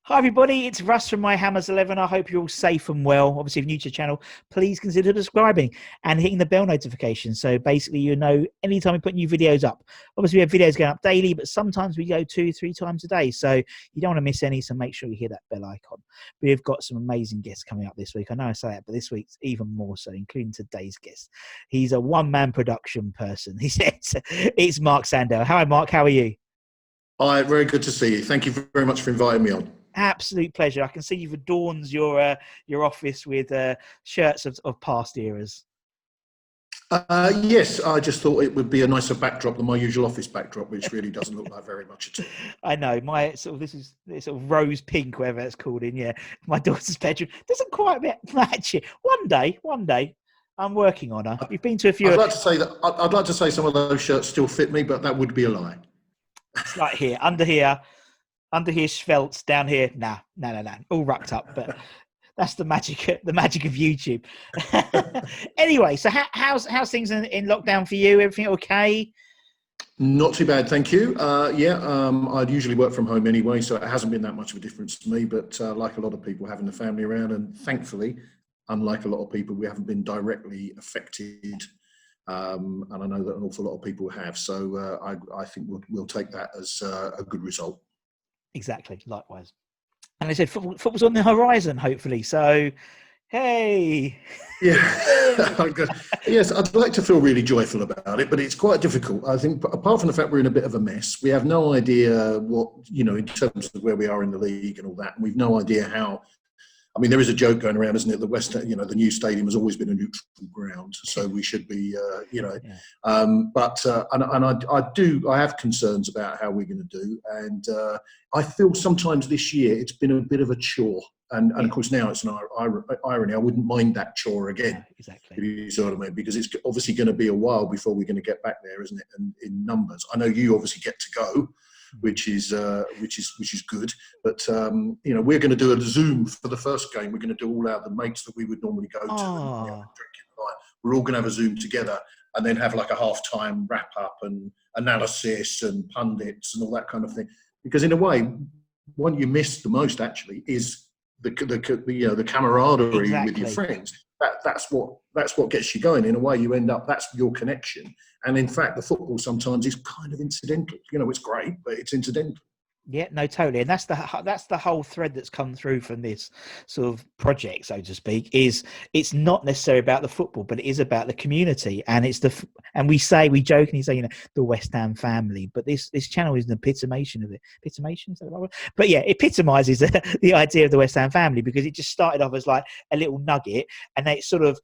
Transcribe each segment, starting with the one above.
Hi everybody, it's Russ from My Hammers 11. I hope you're all safe and well. Obviously, if you're new to the channel, please consider subscribing and hitting the bell notification. So basically, you know, anytime we put new videos up. Obviously, we have videos going up daily, but sometimes we go 2-3 times a day. So you don't want to miss any, so make sure you hit that bell icon. We've got some amazing guests coming up this week. I know I say that, but this week's even more so, including today's guest. He's a one-man production person. He said it's Mark Sandell. Hi, Mark. How are you? Hi, very good to see you. Thank you very much for inviting me on. Absolute pleasure. I can see you've adorned your office with shirts of past eras. Yes, I just thought it would be a nicer backdrop than my usual office backdrop, which really doesn't look like very much at all. I know my this is sort of rose pink, whatever it's called in my daughter's bedroom. Doesn't quite match it. One day, I'm working on her. You've been to a few. I'd like to say some of those shirts still fit me, but that would be a lie. It's like under here, svelte, down here, no, all wrapped up. But that's the magic of YouTube. Anyway, so how's things in lockdown for you? Everything okay? Not too bad, thank you. I'd usually work from home anyway, so it hasn't been that much of a difference to me. But like a lot of people, having the family around, and thankfully, unlike a lot of people, we haven't been directly affected. And I know that an awful lot of people have. So I think we'll take that as a good result. Exactly, likewise. And they said football's on the horizon, hopefully. So, hey. Yeah. Yes, I'd like to feel really joyful about it, but it's quite difficult. I think apart from the fact we're in a bit of a mess, we have no idea what, in terms of where we are in the league and all that. And we've no idea how. I mean, there is a joke going around, isn't it? The new stadium has always been a neutral ground, so we should be, Yeah. I have concerns about how we're going to do, and I feel sometimes this year it's been a bit of a chore, and of course now it's an irony. I wouldn't mind that chore again. Yeah, exactly. If you see what I mean, because it's obviously going to be a while before we're going to get back there, isn't it? And in numbers, I know you obviously get to go, which is good. But we're going to do a Zoom for the first game. We're going to do all the mates that we would normally go to. And we're all going to have a Zoom together, and then have like a half-time wrap-up and analysis and pundits and all that kind of thing. Because in a way, what you miss the most actually is the camaraderie with your friends. That's what gets you going. In a way, you end up, that's your connection. And in fact, the football sometimes is kind of incidental. It's great, but it's incidental. Yeah, no, totally. And that's the whole thread that's come through from this sort of project, so to speak, is it's not necessarily about the football, but it is about the community. And we jokingly say, the West Ham family, but this channel is an epitomation of it. Epitomation, is that the right word? But yeah, epitomizes the idea of the West Ham family, because it just started off as like a little nugget, and they sort of,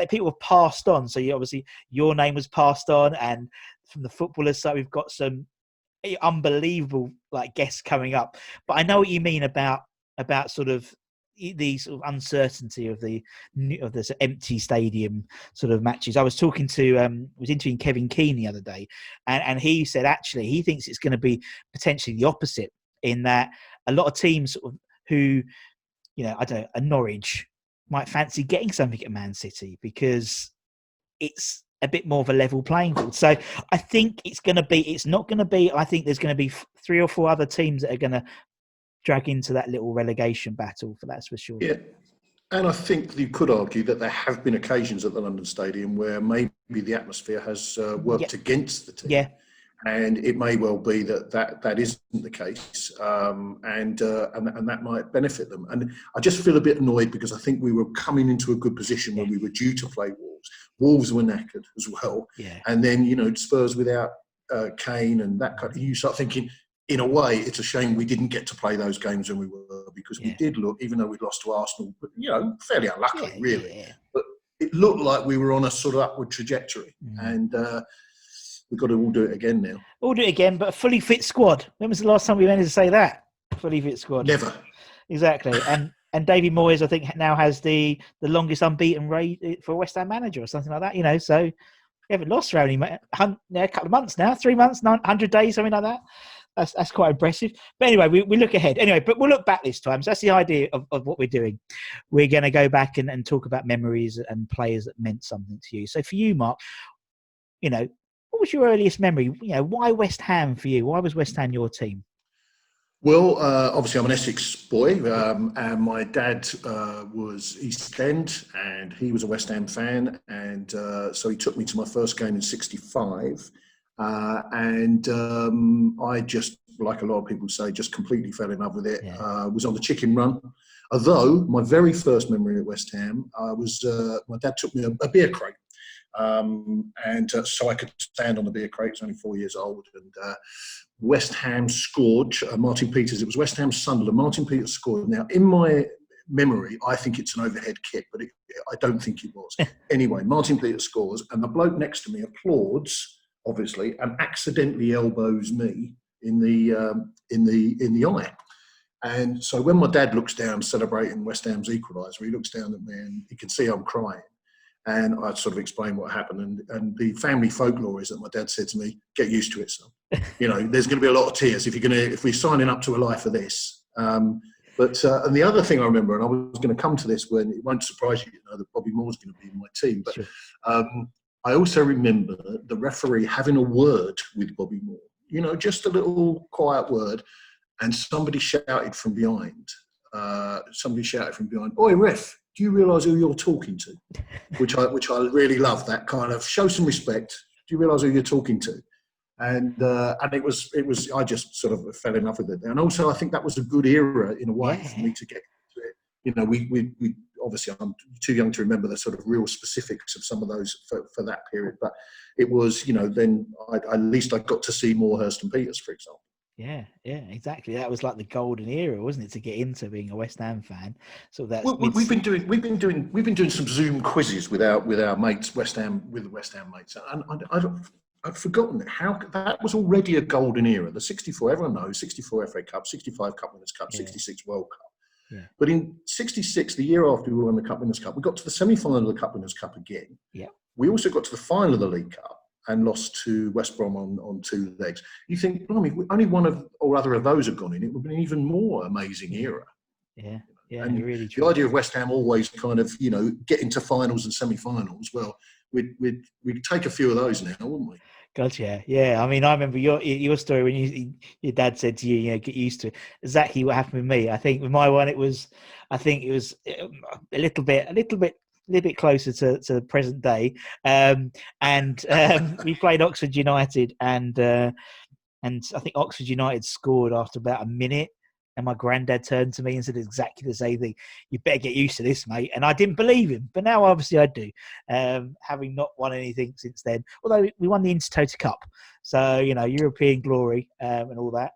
people have passed on. So obviously your name was passed on, and from the footballers side, we've got some unbelievable guests coming up. But I know what you mean about sort of the sort of uncertainty of the empty stadium sort of matches. I was talking to was interviewing Kevin Keane the other day, and he said actually he thinks it's going to be potentially the opposite, in that a lot of teams sort of who a Norwich might fancy getting something at Man City because it's a bit more of a level playing field. So I think I think there's going to be 3 or 4 other teams that are going to drag into that little relegation battle, that's for sure. Yeah. And I think you could argue that there have been occasions at the London Stadium where maybe the atmosphere has worked against the team. Yeah. And it may well be that isn't the case, and that might benefit them. And I just feel a bit annoyed because I think we were coming into a good position when we were due to play Wolves. Wolves were knackered as well, and then Spurs without Kane and that kind of. You start thinking, in a way, it's a shame we didn't get to play those games when we were, because we did look, even though we'd lost to Arsenal, but fairly unluckily, really. Yeah. But it looked like we were on a sort of upward trajectory, and. We've got to all do it again now. All do it again, but a fully fit squad. When was the last time we managed to say that? Fully fit squad. Never. Exactly. And Davy Moyes, I think, now has the longest unbeaten rate for a West Ham manager or something like that. So we haven't lost for only a couple of months now, 3 months, 100 days, something like that. That's quite impressive. But anyway, we look ahead. Anyway, but we'll look back this time. So that's the idea of what we're doing. We're going to go back and talk about memories and players that meant something to you. So for you, Mark, what was your earliest memory? Why West Ham for you? Why was West Ham your team? Well, obviously, I'm an Essex boy, and my dad was East End, and he was a West Ham fan, and so he took me to my first game in '65, and I just, like a lot of people say, just completely fell in love with it. Yeah. Was on the chicken run. Although my very first memory at West Ham, was my dad took me a beer crate. So I could stand on the beer crate. I was only 4 years old, and West Ham scored. Martin Peters. It was West Ham Sunderland. Martin Peters scored. Now, in my memory, I think it's an overhead kick, but I don't think it was. Anyway, Martin Peters scores, and the bloke next to me applauds, obviously, and accidentally elbows me in the eye. And so when my dad looks down celebrating West Ham's equaliser, he looks down at me and he can see I'm crying. And I sort of explained what happened. And the family folklore is that my dad said to me, "Get used to it, son. There's going to be a lot of tears if we're signing up to a life of this." And the other thing I remember, and I was going to come to this when it won't surprise you, that Bobby Moore's going to be in my team. But Sure. I also remember the referee having a word with Bobby Moore, just a little quiet word. And somebody shouted from behind, "Oi, ref, do you realise who you're talking to?" Which I really love, that kind of show some respect. Do you realise who you're talking to? And it was I just sort of fell in love with it. And also I think that was a good era in a way for me to get into it. We obviously I'm too young to remember the sort of real specifics of some of those for that period, but it was, then at least I got to see more Hurst and Peters, for example. Yeah, exactly. That was like the golden era, wasn't it, to get into being a West Ham fan? So that's we've been doing some Zoom quizzes with our mates, with the West Ham mates, and I've forgotten how that was already a golden era. The '64, everyone knows, '64 FA Cup, '65 Cup Winners' Cup, '66 World Cup. Yeah. But in '66, the year after we won the Cup Winners' Cup, we got to the semi-final of the Cup Winners' Cup again. Yeah. We also got to the final of the League Cup and lost to West Brom on 2 legs. You think, blimey, only one or other of those have gone in, it would be an even more amazing era. Yeah, and really true. The idea of West Ham always kind of, getting to finals and semi-finals, well, we'd take a few of those now, wouldn't we? Gotcha. Yeah. I mean, I remember your story when your dad said to you, get used to it. Exactly what happened with me. I think with my one, it was a little bit closer to the present day. We played Oxford United, and I think Oxford United scored after about a minute. And my granddad turned to me and said exactly the same thing. "You better get used to this, mate." And I didn't believe him, but now obviously I do, having not won anything since then. Although we won the Intertoto Cup, so European glory and all that,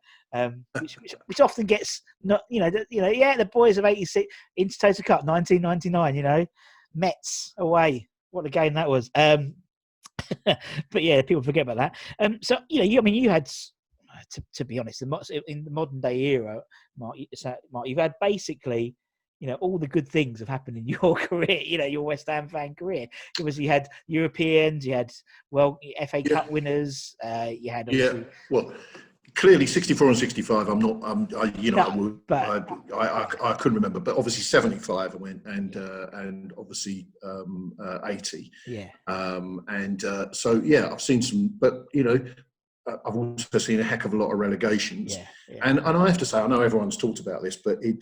which often gets the boys of '86 Intertoto Cup 1999. Mets away. What a game that was. But yeah, people forget about that. So you had. To be honest, in the modern day era, Mark, you've had basically, all the good things have happened in your career. Your West Ham fan career. Because you had Europeans, you had FA Cup winners, you had obviously. Yeah. Well, clearly 64 and 65. I'm not. I couldn't remember, but obviously 75 I went, and obviously 80. Yeah. So I've seen some, but I've also seen a heck of a lot of relegations. Yeah. And I have to say, I know everyone's talked about this, but it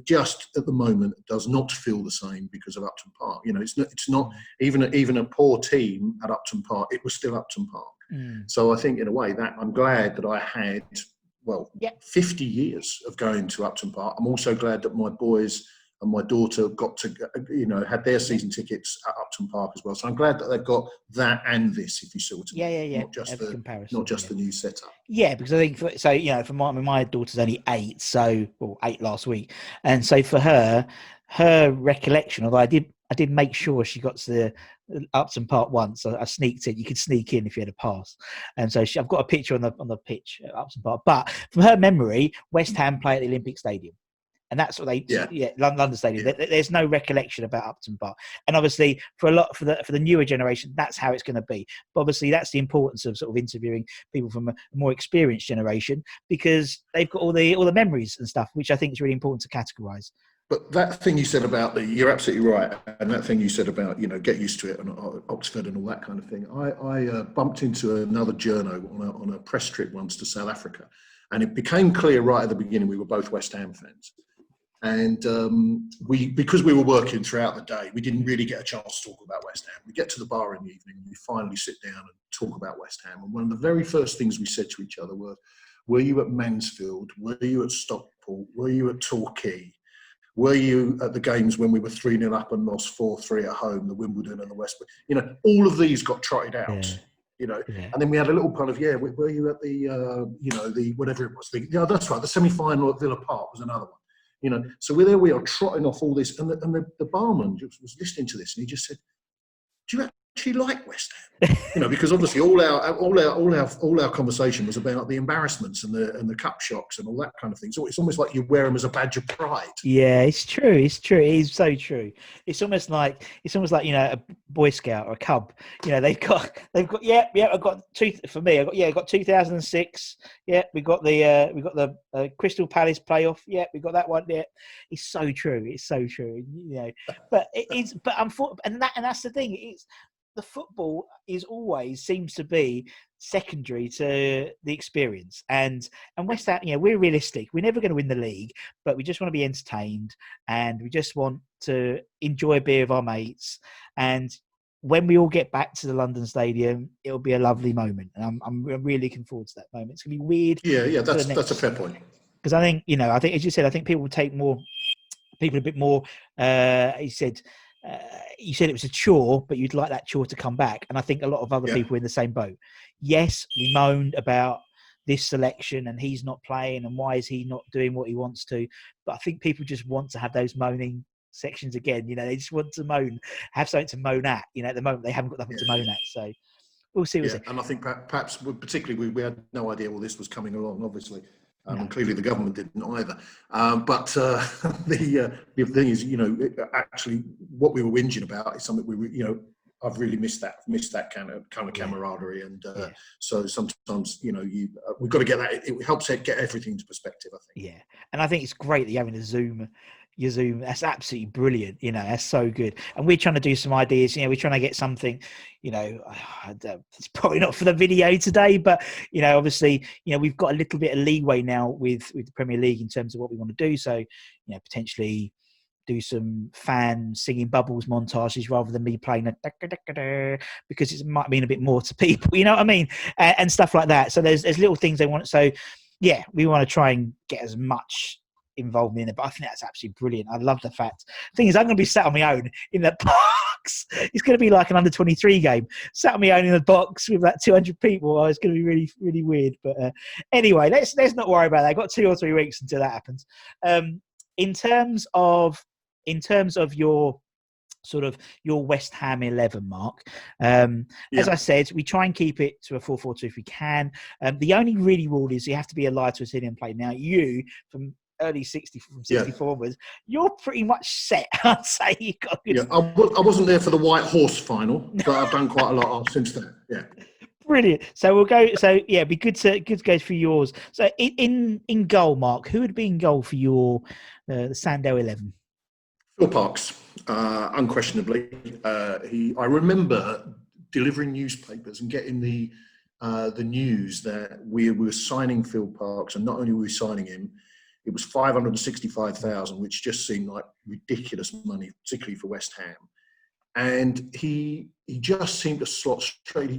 just at the moment does not feel the same because of Upton Park. It's not even a poor team at Upton Park, it was still Upton Park. So I think in a way that I'm glad that I had 50 years of going to Upton Park. I'm also glad that my boys and my daughter got to, had their season tickets at Upton Park as well. So I'm glad that they've got that and this, if you see what I mean. Yeah. Not just the new setup. Yeah, because I think for my daughter's only 8, 8 last week, and so for her recollection, although I did make sure she got to the Upton Park once. I sneaked in. You could sneak in if you had a pass, and so I've got a picture on the pitch at Upton Park. But from her memory, West Ham play at the Olympic Stadium. And that's what London Stadium. Yeah. There's no recollection about Upton Park, and obviously for the newer generation, that's how it's going to be. But obviously, that's the importance of sort of interviewing people from a more experienced generation, because they've got all the memories and stuff, which I think is really important to categorise. But that thing you said about you're absolutely right, and that thing you said about get used to it and Oxford and all that kind of thing. I bumped into another journo on a press trip once to South Africa. And it became clear right at the beginning we were both West Ham fans. And because we were working throughout the day, we didn't really get a chance to talk about West Ham. We get to the bar in the evening, and we finally sit down and talk about West Ham. And one of the very first things we said to each other were you at Mansfield? Were you at Stockport? Were you at Torquay? Were you at the games when we were 3-0 up and lost 4-3 at home, the Wimbledon and the West? You know, all of these got trotted out. Yeah. You know, Yeah. and then we had a little kind of, were you at the, the whatever it was? That's right, the semi-final at Villa Park was another one. You know, so we're there, we are trotting off all this, and the barman was listening to this, and he just said, "Do you actually like West Ham?" You know, because obviously all our conversation was about the embarrassments and the cup shocks and all that kind of thing. So it's almost like you wear them as a badge of pride. Yeah, it's true. It's true. It is so true. It's almost like a Boy Scout or a Cub. You know, they've got. Yeah. I've got two for me. I got 2006. Yeah, we got the Crystal Palace playoff. Yeah, we got that one. Yeah, it's so true. It's so true. You know, but it is. But and that's the thing. It's the football always seems to be secondary to the experience, and West Ham, we're realistic. We're never going to win the league, but we just want to be entertained, and we just want to enjoy a beer with our mates. And when we all get back to the London Stadium, it'll be a lovely moment, and I'm really looking forward to that moment. It's going to be weird. Yeah, that's a fair point. Because I think as you said, I think people will take more. People a bit more. He said. You said it was a chore, but you'd like that chore to come back. And I think a lot of other people are in the same boat. Yes, we moaned about this selection and he's not playing and why is he not doing what he wants to. But I think people just want to have those moaning sections again. You know, they just want to moan, have something to moan at. You know, at the moment they haven't got nothing to moan at. So we'll see. And I think perhaps particularly we had no idea all this was coming along, obviously. And clearly the government didn't either. But the thing is, actually what we were whinging about is something I've really missed that kind of camaraderie. And so sometimes, we've got to get that. It helps get everything into perspective, I think. Yeah. And I think it's great that you're having your Zoom. That's absolutely brilliant. That's so good. And we're trying to do some ideas. We're trying to get something, it's probably not for the video today, but, obviously, we've got a little bit of leeway now with the Premier League in terms of what we want to do. So, potentially do some fan singing bubbles montages rather than me playing because it might mean a bit more to people, you know what I mean? And stuff like that. So there's little things they want. So, yeah, we want to try and get as much involved in it, but I think that's absolutely brilliant. I love the fact. Thing is, I'm going to be sat on my own in the box. It's going to be like an under-23 game, sat on my own in the box with like 200 people. It's going to be really, really weird. But anyway, let's not worry about that. I've got 2 or 3 weeks until that happens. In terms of your sort of your West Ham 11, Mark. As I said, we try and keep it to a 4-4-2 if we can. The only really rule is you have to be alive to a Brazilian play. Now, you from early 60 from 64 onwards, you're pretty much set. I'd say you got good. I wasn't there for the White Horse final, but I've done quite a lot since then. Yeah. Brilliant. So we'll go. So yeah, it'd be good to go through yours. So in goal, Mark, who would be in goal for your the Sandell 11? Phil Parks, unquestionably. I remember delivering newspapers and getting the news that we were signing Phil Parks, and not only were we signing him, it was $565,000, which just seemed like ridiculous money, particularly for West Ham. And he just seemed to slot straight.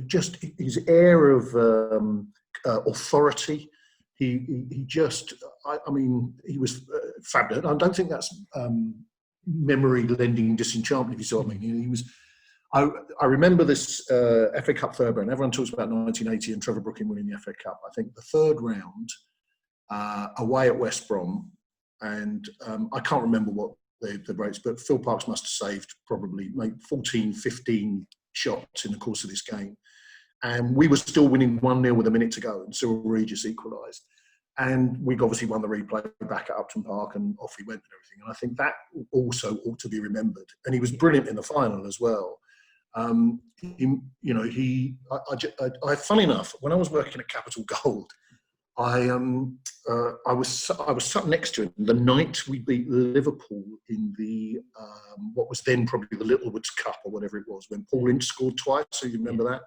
His air of authority. He was fabulous. I don't think that's memory lending disenchantment, if you see what I mean. He was. I remember this FA Cup third round. Everyone talks about 1980 and Trevor Brooking winning the FA Cup. I think the third round away at West Brom, and I can't remember what the rates, but Phil Parks must have saved probably 14, 15 shots in the course of this game. And we were still winning 1-0 with a minute to go, and Cyril Regis equalised. And we obviously won the replay back at Upton Park, and off he went and everything. And I think that also ought to be remembered. And he was brilliant in the final as well. Funny enough, when I was working at Capital Gold, I was sat next to him the night we beat Liverpool in the what was then probably the Littlewoods Cup or whatever it was, when Paul Ince scored twice. So you remember that?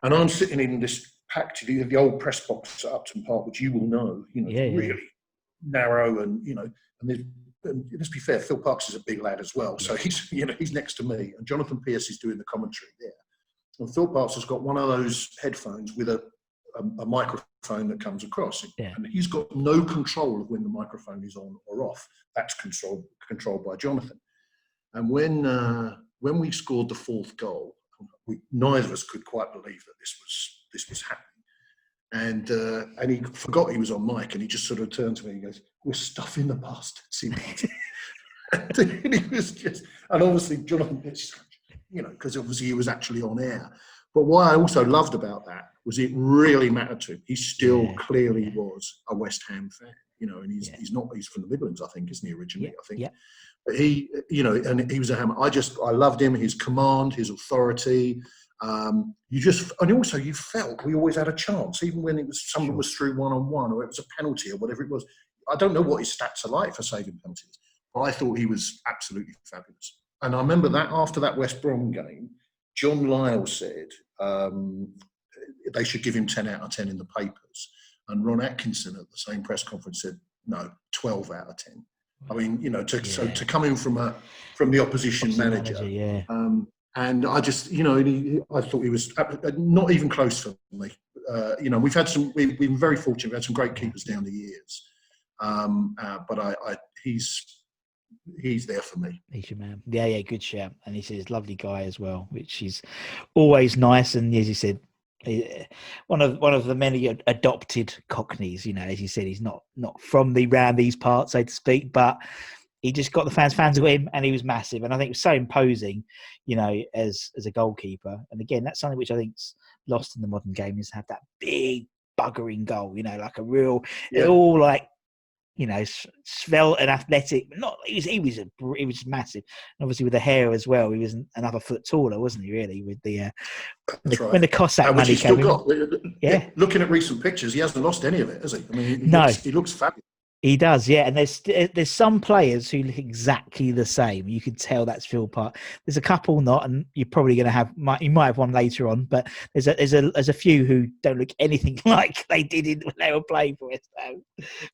And I'm sitting in this packed. The old press box at Upton Park, which you will know, it's really narrow, and and let's be fair, Phil Parkes is a big lad as well, so he's next to me, and Jonathan Pearce is doing the commentary there. And Phil Parkes has got one of those headphones with a microphone that comes across, and he's got no control of when the microphone is on or off. That's controlled by Jonathan. And when we scored the fourth goal, neither of us could quite believe that this was happening. And he forgot he was on mic, and he just sort of turned to me and goes, "We're stuffing the bastards in." And he was just, and obviously Jonathan, because obviously he was actually on air. But what I also loved about that was it really mattered to him. He still clearly was a West Ham fan, and he's from the Midlands, I think, isn't he, originally? I think. Yeah. But he, and he was a Hammer. I loved him, his command, his authority. And also you felt we always had a chance, even when it was someone was through 1-on-1, or it was a penalty or whatever it was. I don't know what his stats are like for saving penalties, but I thought he was absolutely fabulous. And I remember that after that West Brom game, John Lyle said they should give him 10 out of 10 in the papers. And Ron Atkinson at the same press conference said, no, 12 out of 10. I mean, so to come in from the opposition manager. And I just, I thought he was not even close for me. We've been very fortunate. We've had some great keepers down the years. But he's there for me. He's your man. Yeah, good shout. And he's a lovely guy as well, which is always nice. And as you said, one of the many adopted Cockneys. As you said, he's not from around these parts, so to speak, but he just got the fans of him, and he was massive. And I think it was so imposing, as a goalkeeper. And again, that's something which I think's lost in the modern game, is to have that big buggering goal, like a real, all like, svelte and athletic. He was massive, and obviously with the hair as well, he was another foot taller, wasn't he? Really, with when the Cossack money came in. Looking at recent pictures, he hasn't lost any of it, has he? I mean, he looks fabulous. He does, yeah. And there's some players who look exactly the same. You can tell that's Phil Park. There's a couple not, and you're probably going to you might have one later on. But there's a few who don't look anything like they did when they were playing for West Ham.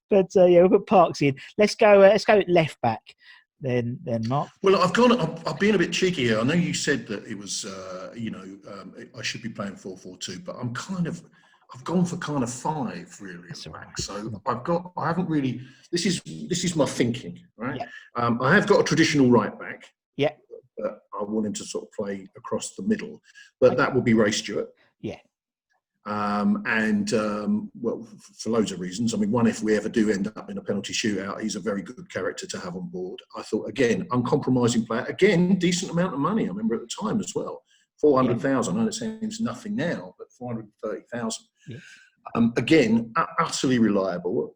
But we'll put Parks in. Let's go left back. Then Mark. Well, I've been a bit cheeky here. I know you said that it was I should be playing 4-4-2, but I've gone for kind of 5 really at the back. So I haven't really. This is my thinking, right? Yeah. I have got a traditional right back. Yeah. But I want him to sort of play across the middle, but that would be Ray Stewart. Yeah. Well, for loads of reasons. I mean, one, if we ever do end up in a penalty shootout, he's a very good character to have on board. I thought, again, uncompromising player. Again, decent amount of money. I remember at the time as well. 400,000. I know it seems nothing now, but 430,000. Yeah. Again, utterly reliable.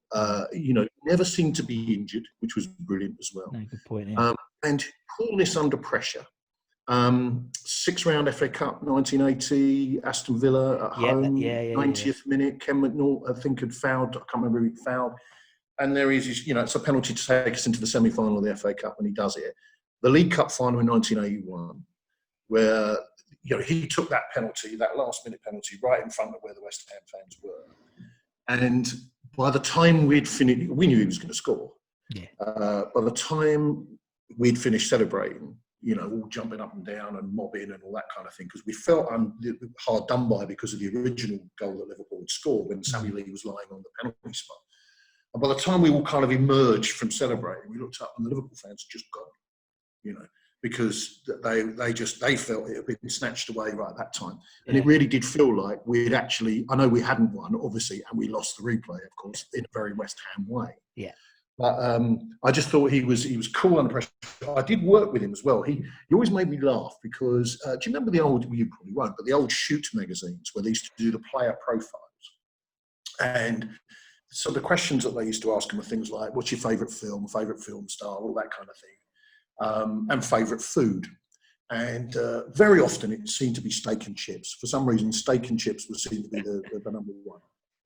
Never seemed to be injured, which was brilliant as well. No, good point. Yeah. And coolness under pressure. 6-round FA Cup, 1980, Aston Villa at home, 90th minute. Ken McNaught, I think, had fouled. I can't remember who he fouled. And there is, it's a penalty to take us into the semi-final of the FA Cup, and he does it. The League Cup final in 1981, where he took that penalty, that last-minute penalty, right in front of where the West Ham fans were. And by the time we'd finished, we knew he was going to score. Yeah. By the time we'd finished celebrating, all jumping up and down and mobbing and all that kind of thing, because we felt hard done by because of the original goal that Liverpool had scored when Sammy Lee was lying on the penalty spot. And by the time we all kind of emerged from celebrating, we looked up and the Liverpool fans had just gone, because they felt it had been snatched away right at that time. And it really did feel like we'd actually, I know we hadn't won, obviously, and we lost the replay, of course, in a very West Ham way. Yeah. But I just thought he was cool under pressure. I did work with him as well. He always made me laugh because, do you remember the old, well, you probably won't, but the old Shoot magazines where they used to do the player profiles? And so the questions that they used to ask him were things like, what's your favourite film star, all that kind of thing, and favourite food. And very often it seemed to be steak and chips. For some reason, steak and chips would seem to be the number one.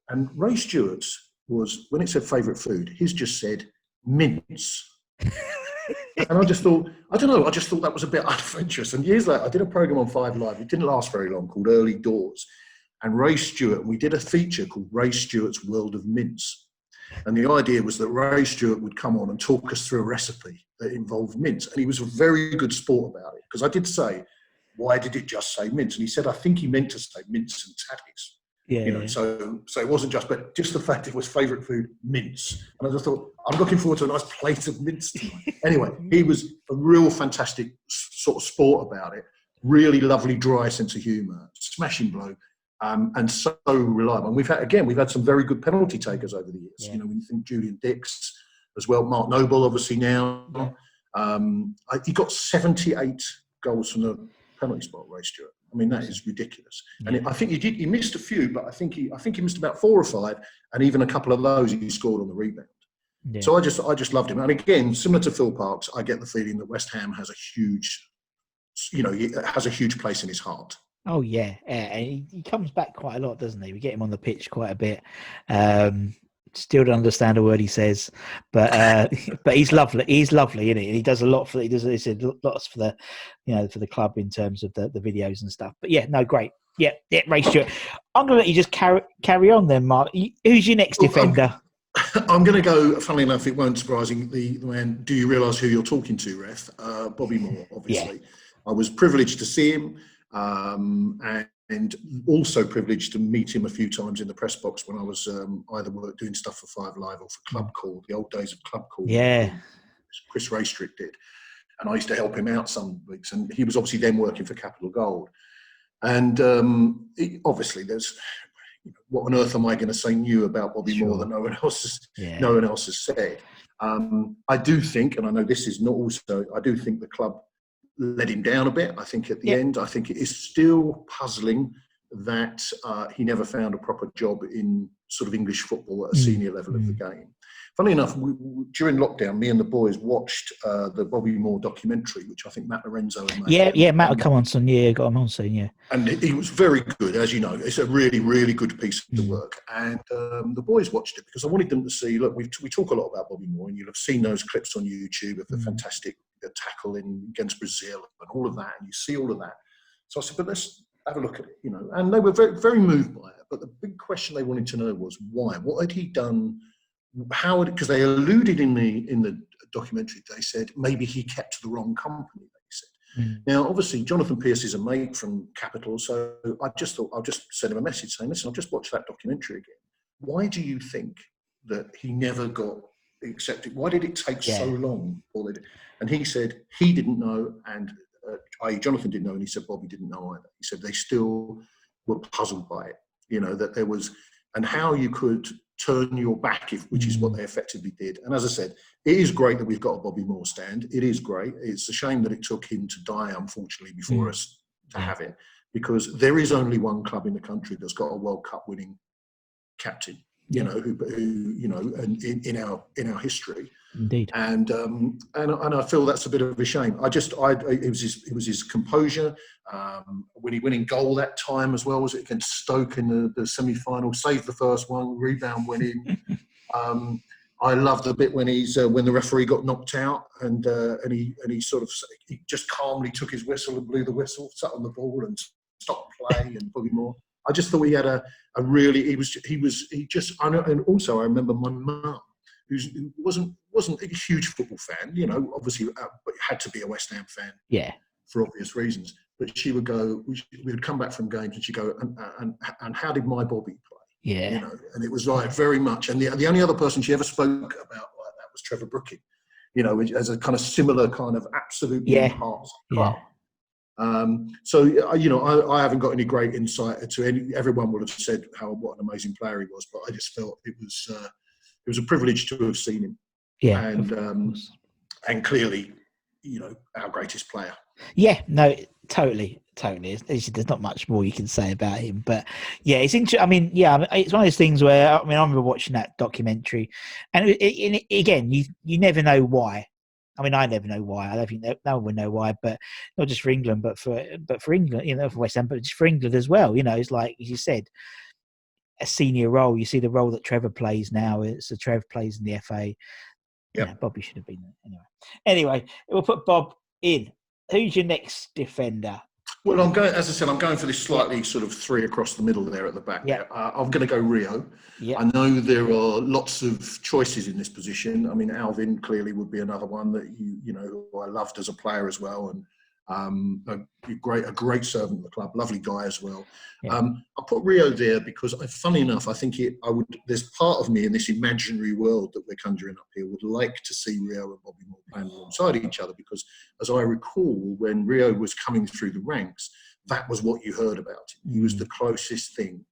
And Ray Stewart's was, when it said favourite food, his just said mince. And I just thought that was a bit unadventurous. And years later, I did a programme on 5 Live. It didn't last very long, called Early Doors. and Ray Stewart. And we did a feature called Ray Stewart's World of Mince. And the idea was that Ray Stewart would come on and talk us through a recipe that involved mince. And he was a very good sport about it, because I did say, why did it just say mince? And he said, I think he meant to say mince and tatties. Yeah. So it wasn't just the fact it was favourite food, mince. And I just thought, I'm looking forward to a nice plate of mince tonight. Anyway, he was a real fantastic sort of sport about it. Really lovely, dry sense of humour, smashing bloke, and so reliable. And we've had some very good penalty takers over the years. Yeah. You know, when you think Julian Dix as well, Mark Noble, obviously now. Yeah. He got 78 goals from the penalty spot, Ray Stewart. I mean, that is ridiculous. Yeah. And I think he missed a few, but I think he missed about 4 or 5, and even a couple of those he scored on the rebound. Yeah. So I just loved him. And again, similar to Phil Parkes, I get the feeling that West Ham has a huge place in his heart. Oh yeah, and he comes back quite a lot, doesn't he? We get him on the pitch quite a bit. Still don't understand a word he says, but he's lovely. He's lovely, isn't he? And he does a lot for. He does lots for the club in terms of the videos and stuff. But yeah, no, great. Yeah, Ray Stewart. I'm gonna let you just carry on then, Mark. Who's your next defender? I'm going to go. Funnily enough, it won't surprise the man. Do you realise who you're talking to, Ref? Bobby Moore, obviously. Yeah. I was privileged to see him, and also privileged to meet him a few times in the press box when I was either doing stuff for Five Live or for Club Call, the old days of Club Call. Yeah. Chris Raystrick did. And I used to help him out some weeks. And he was obviously then working for Capital Gold. And obviously there's... What on earth am I going to say new about Bobby Moore that no one else has said? I do think, and I know this is not also, I do think the club let him down a bit. I think at the end, I think it is still puzzling that he never found a proper job in sort of English football at a senior level of the game. Funny enough, during lockdown, me and the boys watched the Bobby Moore documentary, which I think Matt Lorenzo had made. Yeah, Matt will come on soon. Yeah, got him on soon, yeah. And he was very good, as you know. It's a really, really good piece of work. And the boys watched it because I wanted them to see, look, we talk a lot about Bobby Moore, and you'll have seen those clips on YouTube of the fantastic tackle against Brazil and all of that, and you see all of that. So I said, but let's have a look at it, you know. And they were very, very moved by it. But the big question they wanted to know was why? What had he done? How? Because they alluded in the documentary, they said maybe he kept the wrong company. They said. Now, obviously, Jonathan Pearce is a mate from Capital, so I just thought I'll just send him a message saying, "Listen, I've just watched that documentary again. Why do you think that he never got accepted? Why did it take so long?" And he said he didn't know, and i.e. Jonathan didn't know, and he said Bobby didn't know either. He said they still were puzzled by it, you know, that there was, and how you could turn your back, which is what they effectively did. And as I said, it is great that we've got a Bobby Moore stand. It is great. It's a shame that it took him to die, unfortunately, before us to have it, because there is only one club in the country that's got a World Cup winning captain, you know, who you know, and in our history. Indeed. And I feel that's a bit of a shame. It was his composure. Winning goal that time as well, was it against Stoke in the semi-final? Saved the first one, rebound winning. I loved the bit when when the referee got knocked out and he just calmly took his whistle and blew the whistle, sat on the ball and stopped play, and Bobby Moore. I just thought he had a really, and also I remember my mum, who wasn't a huge football fan, you know, obviously, but had to be a West Ham fan, for obvious reasons. But she would go, we would come back from games, and she'd go, and how did my Bobby play? Yeah, you know, and it was like very much. And the only other person she ever spoke about like that was Trevor Brooking, you know, as a kind of similar kind of absolutely hearts club. So you know, I haven't got any great insight to everyone would have said what an amazing player he was, but I just felt it was a privilege to have seen him. Yeah, and clearly, you know, our greatest player. Yeah, no, totally. There's not much more you can say about him, but yeah, it's interesting. I mean, it's one of those things where I remember watching that documentary, and again, you never know why. I mean, I never know why. I don't think no one will know why, but not just for England, but for England, you know, for West Ham, but just for England as well. You know, it's like, as you said, a senior role. You see the role that Trevor plays now. So Trev plays in the FA. Yeah, Bobby should have been there anyway. Anyway, we'll put Bob in. Who's your next defender? Well, I'm going, as I said, I'm going for this slightly sort of three across the middle there at the back. Yeah. I'm going to go Rio. Yeah. I know there are lots of choices in this position. I mean, Alvin clearly would be another one that you know, who I loved as a player as well, and a great servant of the club, lovely guy as well. Yeah. I put Rio there because, funny enough, I think there's part of me in this imaginary world that we're conjuring up here would like to see Rio and Bobby Moore playing alongside each other, because as I recall, when Rio was coming through the ranks, that was what you heard about him. He was the closest thing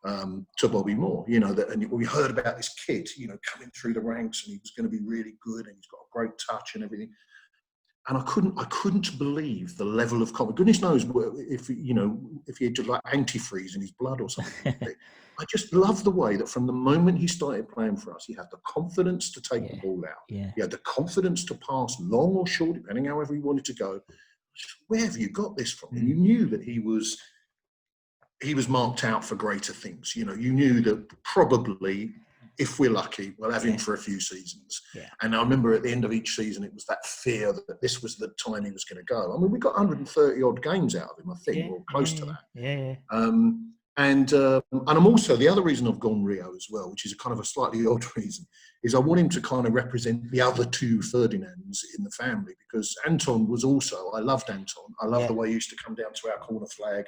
to Bobby Moore, you know, and we heard about this kid, you know, coming through the ranks, and he was going to be really good, and he's got a great touch and everything. And I couldn't believe the level of confidence. Goodness knows if he had just like antifreeze in his blood or something. I just love the way that from the moment he started playing for us, he had the confidence to take the ball out. Yeah. He had the confidence to pass long or short, depending however he wanted to go. Where have you got this from? And you knew that he was marked out for greater things. You know, you knew that probably, if we're lucky, we'll have him for a few seasons. Yeah. And I remember at the end of each season, it was that fear that this was the time he was going to go. I mean, we got 130 odd games out of him, I think, or close to that. Yeah. And I'm also, the other reason I've gone Rio as well, which is a kind of a slightly odd reason, is I want him to kind of represent the other two Ferdinands in the family, because Anton was also, I loved Anton. I loved the way he used to come down to our corner flag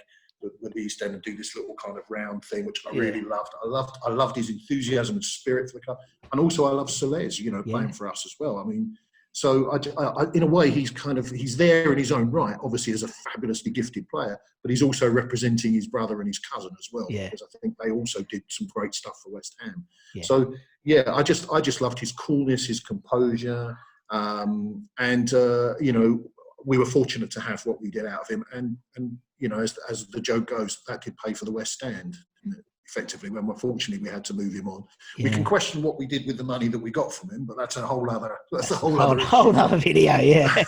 with the East End and do this little kind of round thing, which I really loved. I loved his enthusiasm and spirit for the club. And also I love Celez, you know, playing for us as well. I mean, so I, in a way, he's there in his own right, obviously as a fabulously gifted player, but he's also representing his brother and his cousin as well, because I think they also did some great stuff for West Ham. Yeah. So I just loved his coolness, his composure, and you know, we were fortunate to have what we did out of him, and you know, as the joke goes, that did pay for the West Stand, effectively, when fortunately we had to move him on. We can question what we did with the money that we got from him, but that's a whole other video. Yeah.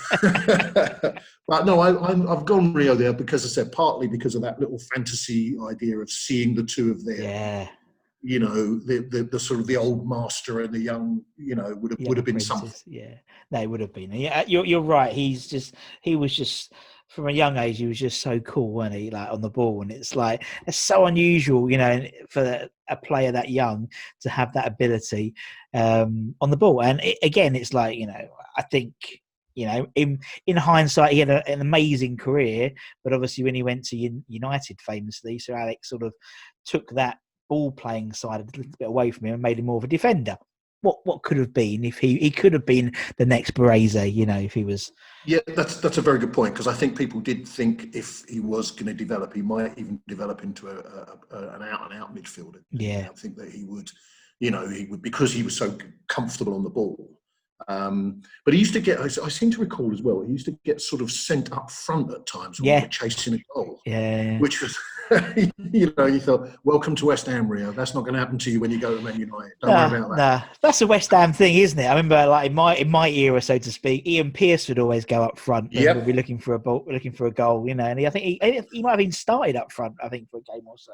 But no, I've gone Rio there because I said partly because of that little fantasy idea of seeing the two of them. Yeah. You know, the sort of the old master and the young, you know, would have been something. Yeah, they would have been. Yeah, you're right. He was just from a young age. He was just so cool, wasn't he? Like on the ball, and it's like it's so unusual, you know, for a player that young to have that ability on the ball. And again, it's like, you know, I think, you know, in hindsight, he had an amazing career, but obviously when he went to United, famously, Sir Alex sort of took that ball playing side a little bit away from him and made him more of a defender. What could have been if he could have been the next Barese, you know, if he was. Yeah, that's a very good point, because I think people did think if he was going to develop, he might even develop into an out midfielder. Yeah, I think that he would, you know, because he was so comfortable on the ball. But he used to get, I seem to recall as well, he used to get sort of sent up front at times when we were chasing a goal. Yeah. Which was, you know, you thought, welcome to West Ham, Rio. That's not going to happen to you when you go to Man United. Don't worry about that. Nah, that's a West Ham thing, isn't it? I remember, like in my era, so to speak, Ian Pearce would always go up front and would be looking for a goal, you know. And I think he might have even started up front, I think, for a game or so.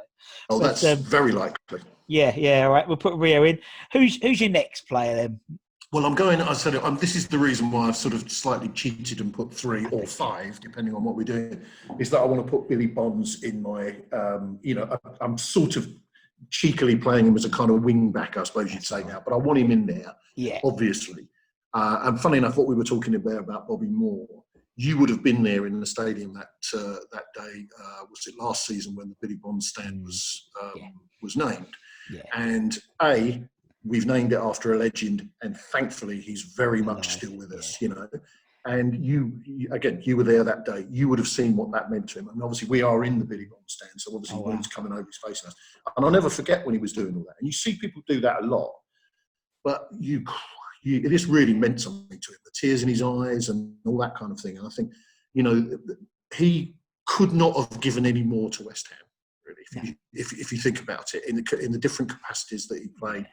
Oh, but, that's very likely. Yeah. All right, we'll put Rio in. Who's your next player then? Well, I said this is the reason why I've sort of slightly cheated and put 3 or 5, depending on what we're doing, is that I want to put Billy Bonds in my, you know, I'm sort of cheekily playing him as a kind of wing back, I suppose you'd say now, but I want him in there, obviously. And funny enough, what we were talking about Bobby Moore, you would have been there in the stadium that day, was it last season when the Billy Bonds stand was named. Yeah. And we've named it after a legend, and thankfully he's very much still with us, you know. And you were there that day. You would have seen what that meant to him. And obviously we are in the Billy Bonds stand, so obviously he's coming over his face. And I'll never forget when he was doing all that. And you see people do that a lot, but this really meant something to him. The tears in his eyes and all that kind of thing. And I think, you know, he could not have given any more to West Ham, really. If you think about it, in the different capacities that he played.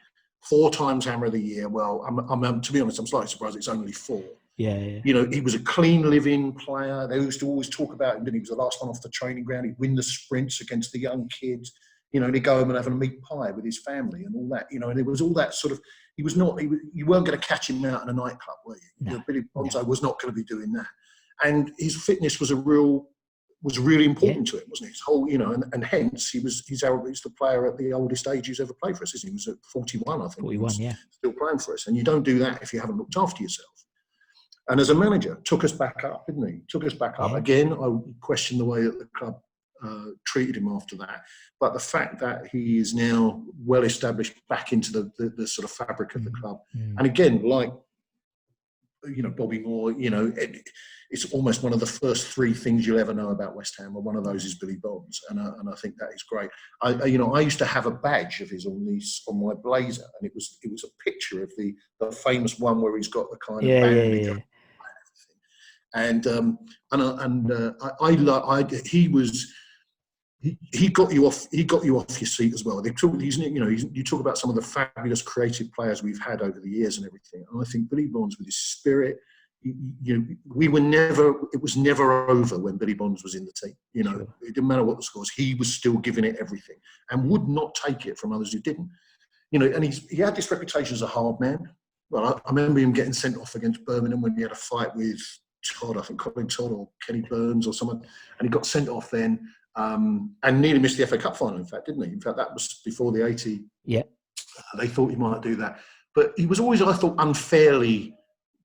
4 times Hammer of the Year. Well, I'm to be honest, I'm slightly surprised it's only 4. Yeah. You know, he was a clean living player. They used to always talk about him, that he was the last one off the training ground. He'd win the sprints against the young kids. You know, and he'd go home and have a meat pie with his family and all that. You know, and it was all that sort of. You weren't going to catch him out in a nightclub, were you? No. You know, Billy Bonzo was not going to be doing that. And his fitness was a real was really important to him, wasn't it? His whole, and hence he's the player at the oldest age he's ever played for us, isn't he? He was at 41, I think. 41, he was still playing for us. And you don't do that if you haven't looked after yourself. And as a manager, took us back up, didn't he? Took us back up. Again, I question the way that the club treated him after that. But the fact that he is now well established back into the sort of fabric of the club. And again, like, Bobby Moore, it's almost one of the first three things you'll ever know about West Ham, and one of those is Billy Bonds, and I think that is great. I used to have a badge of his on my blazer, and it was a picture of the famous one where he's got the kind of bandage and he got you off your seat as well. You talk about some of the fabulous creative players we've had over the years and everything. And I think Billy Bonds, with his spirit, it was never over when Billy Bonds was in the team. It didn't matter what the scores. He was still giving it everything and would not take it from others who didn't. And he had this reputation as a hard man. Well, I remember him getting sent off against Birmingham when he had a fight with Todd, I think Colin Todd or Kenny Burns or someone, and he got sent off then. And nearly missed the FA Cup final, in fact, didn't he? In fact, that was before the 80. Yeah. They thought he might do that. But he was always, I thought, unfairly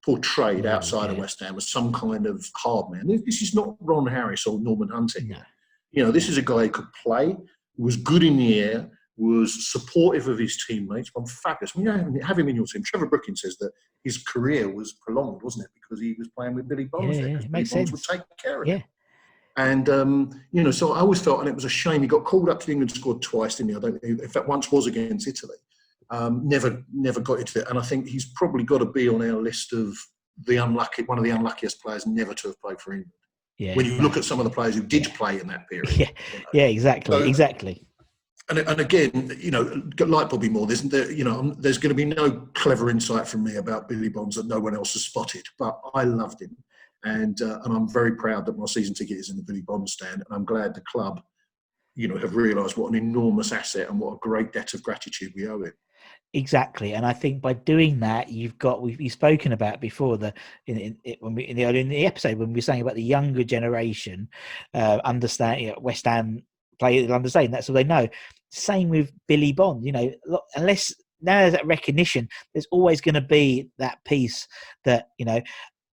portrayed outside of West Ham as some kind of hard man. This is not Ron Harris or Norman Hunting. No. This is a guy who could play, was good in the air, was supportive of his teammates. I'm fabulous. Have him in your team. Trevor Brooking says that his career was prolonged, wasn't it? Because he was playing with Billy Bonds. Yeah, it makes sense. Bonds would take care of him. And, so I always felt, and it was a shame, he got called up to England, scored twice, didn't he? In fact, once was against Italy. Never got into it. And I think he's probably got to be on our list of one of the unluckiest players never to have played for England. Yeah, when you look at some of the players who did play in that period. Yeah, exactly. So, exactly. And again, like Bobby Moore, there's going to be no clever insight from me about Billy Bonds that no one else has spotted. But I loved him. And I'm very proud that my season ticket is in the Billy Bonds stand, and I'm glad the club, have realised what an enormous asset and what a great debt of gratitude we owe him. Exactly, and I think by doing that, we've spoken about before in the episode when we were saying about the younger generation understanding West Ham players understanding that's all they know. Same with Billy Bonds, unless now there's that recognition, there's always going to be that piece that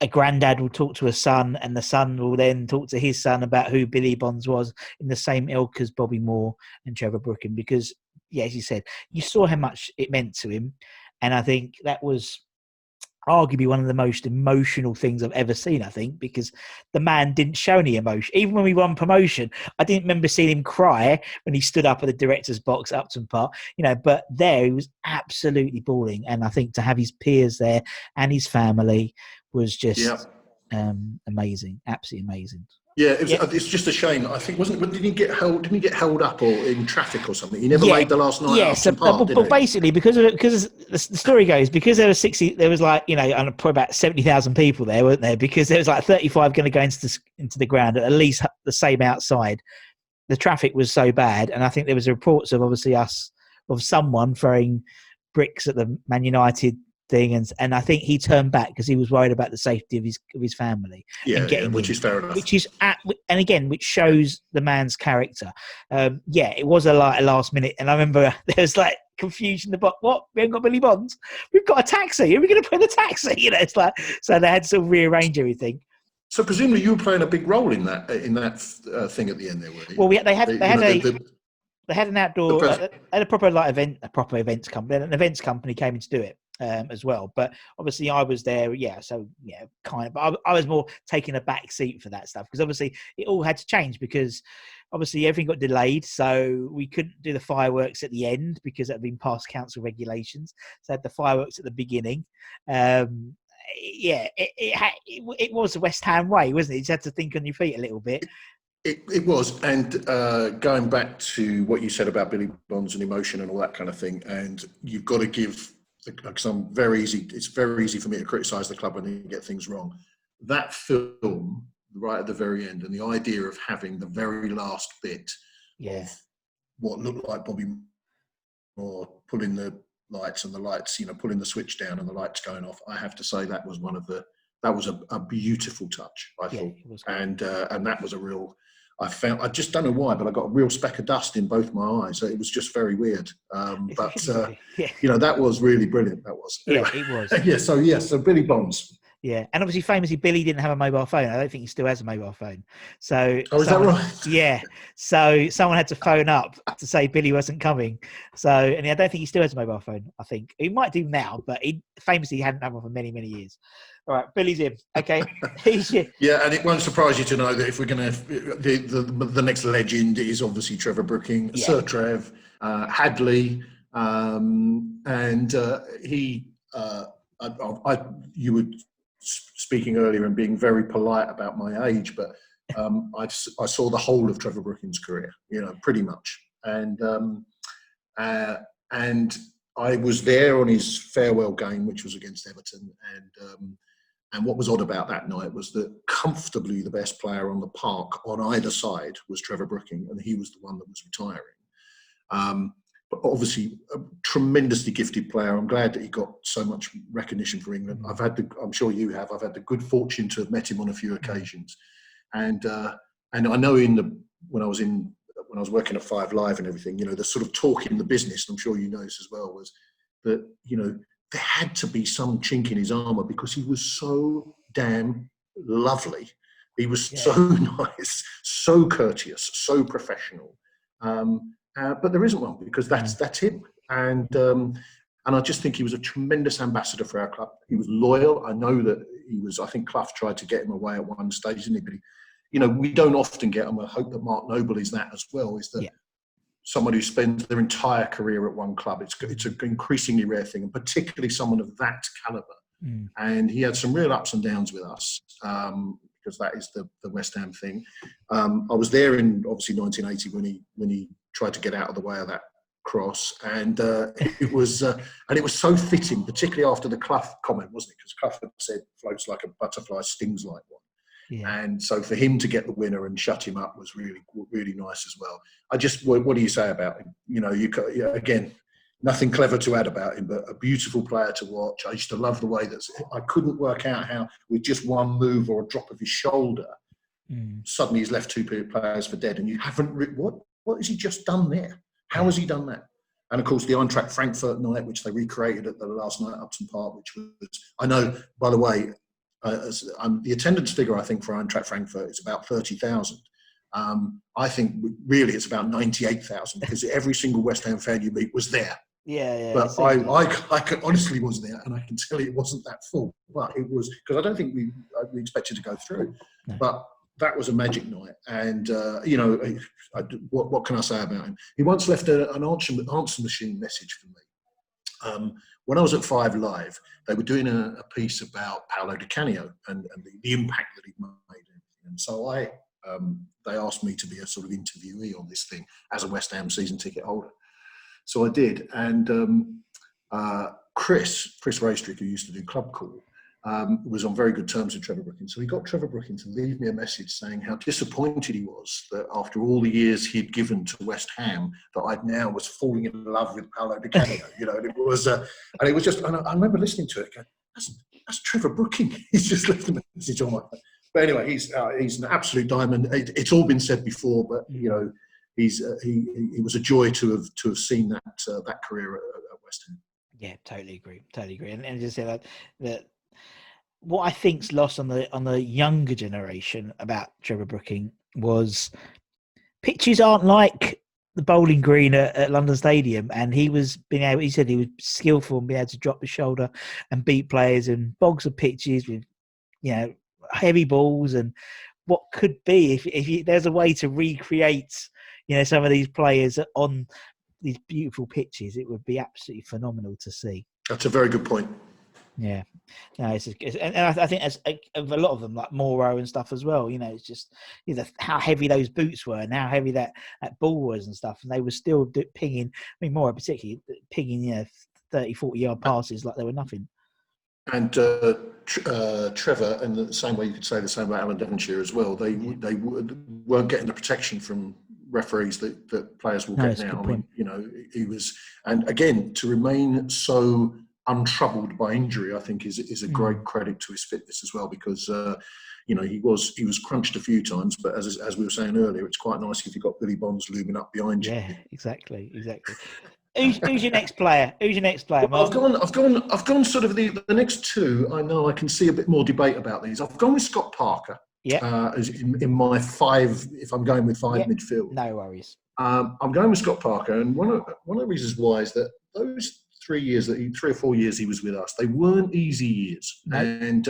a granddad will talk to a son, and the son will then talk to his son about who Billy Bonds was, in the same ilk as Bobby Moore and Trevor Brooking. Because, as you said, you saw how much it meant to him. And I think that was arguably one of the most emotional things I've ever seen, I think, because the man didn't show any emotion. Even when we won promotion, I didn't remember seeing him cry when he stood up at the director's box at Upton Park, but there he was absolutely bawling. And I think to have his peers there and his family was just amazing, absolutely amazing. Yeah, it's just a shame. I think didn't he get held up or in traffic or something? He never made the last night. Yeah, but basically because the story goes, because there was probably about 70,000 people there, weren't there? Because there was like 35 going to go into the ground, at least the same outside. The traffic was so bad, and I think there was reports of someone throwing bricks at the Man United thing, and I think he turned back because he was worried about the safety of his family. Which is fair enough. Which shows the man's character. It was a last minute, and I remember there was like confusion about what we haven't got Billy Bonds. We've got a taxi. Are we going to put in the taxi? It's like, so they had to sort of rearrange everything. So presumably you were playing a big role in that thing at the end there, were you? Well, they had an outdoor, a proper events company. An events company came in to do it as well. But obviously I was there, kind of. But I was more taking a back seat for that stuff, because obviously it all had to change, because obviously everything got delayed. So we couldn't do the fireworks at the end because that had been past council regulations. So I had the fireworks at the beginning. It was the West Ham way, wasn't it? You just had to think on your feet a little bit. It was, and going back to what you said about Billy Bonds and emotion and all that kind of thing, and you've got to give, because it's very easy for me to criticise the club when they get things wrong. That film, right at the very end, and the idea of having the very last bit of what looked like Bobby Moore pulling the lights, pulling the switch down and the lights going off, I have to say that was a beautiful touch, I thought. And that was a real, I just don't know why, but I got a real speck of dust in both my eyes. So it was just very weird. That was really brilliant. That was. Anyway, yeah, it was. So Billy Bonds. Yeah, and obviously, famously, Billy didn't have a mobile phone. I don't think he still has a mobile phone. So, is that right? Yeah. So someone had to phone up to say Billy wasn't coming. So, and I don't think he still has a mobile phone. I think he might do now, but he famously hadn't had one for many, many years. All right, Billy's in. Okay. Yeah, and it won't surprise you to know that if we're going to, the next legend is obviously Trevor Brooking, Sir Trev, Hadley, and he. You were speaking earlier and being very polite about my age, but I saw the whole of Trevor Brooking's career, pretty much, and I was there on his farewell game, which was against Everton, and what was odd about that night was that comfortably the best player on the park on either side was Trevor Brooking, and he was the one that was retiring. But obviously a tremendously gifted player. I'm glad that he got so much recognition for England. I'm sure you have. I've had the good fortune to have met him on a few occasions, and I know when I was working at Five Live and everything, the sort of talk in the business, and I'm sure you know this as well, was that there had to be some chink in his armour because he was so damn lovely. He was so nice, so courteous, so professional. But there isn't one because that's him. And I just think he was a tremendous ambassador for our club. He was loyal. I know that he was. I think Clough tried to get him away at one stage, didn't he? But we don't often get him. I hope that Mark Noble is that as well. Is that someone who spends their entire career at one club? It's an increasingly rare thing, and particularly someone of that calibre. And he had some real ups and downs with us. Because that is the West Ham thing. I was there in obviously 1980 when he tried to get out of the way of that cross, and it was so fitting, particularly after the Clough comment, wasn't it? Because Clough had said "floats like a butterfly, stings like one," and so for him to get the winner and shut him up was really, really nice as well. What do you say about him? Again. Nothing clever to add about him, but a beautiful player to watch. I used to love the way that I couldn't work out how with just one move or a drop of his shoulder, suddenly he's left two players for dead, and you haven't. What has he just done there? How has he done that? And of course, the Eintracht Frankfurt night, which they recreated at the last night at Upton Park, which was, I know, by the way, the attendance figure I think for Eintracht Frankfurt is about 30,000. I think really it's about 98,000 because every single West Ham fan you meet was there. But I honestly was there, and I can tell you it wasn't that full. But it was because I don't think we expected to go through. No. But that was a magic night, and what can I say about him? He once left an answer machine message for me. When I was at Five Live, they were doing a piece about Paolo Di Canio and the impact that he'd made, and so they asked me to be a sort of interviewee on this thing as a West Ham season ticket holder. So I did, and Chris Raystrick, who used to do Club Call, was on very good terms with Trevor Brooking. So he got Trevor Brooking to leave me a message saying how disappointed he was that after all the years he'd given to West Ham, that I now was falling in love with Paolo Di Canio. And it was just, and I remember listening to it, going, that's Trevor Brooking. He's just left a message on my phone. But anyway, he's an absolute diamond. It's all been said before, but he was a joy to have seen that career at West Ham. Yeah, totally agree. And just say that what I think's lost on the younger generation about Trevor Brooking was pitches aren't like the Bowling Green at London Stadium, and he said he was skillful and be able to drop the shoulder and beat players in bogs of pitches with heavy balls, and what could be if there's a way to recreate some of these players on these beautiful pitches, it would be absolutely phenomenal to see. That's a very good point. Yeah, no, and I think as a lot of them, like Moro and stuff as well. It's just how heavy those boots were and how heavy that ball was and stuff, and they were still pinging. I mean, Moro particularly pinging 30, 40 yard passes like they were nothing. And Trevor, and the same way you could say the same about Alan Devonshire as well. They weren't getting the protection from referees that players will get now. I mean, he was, and again, to remain so untroubled by injury, I think is a great credit to his fitness as well, because he was crunched a few times, but as we were saying earlier, it's quite nice if you've got Billy Bonds looming up behind you. Yeah, exactly. Who's your next player? Well, Mark? I've gone sort of the next two. I know I can see a bit more debate about these. I've gone with Scott Parker. Yeah. As in my five, if I'm going with five midfield. No worries. I'm going with Scott Parker, and one of the reasons why is that those 3 or 4 years he was with us, they weren't easy years, and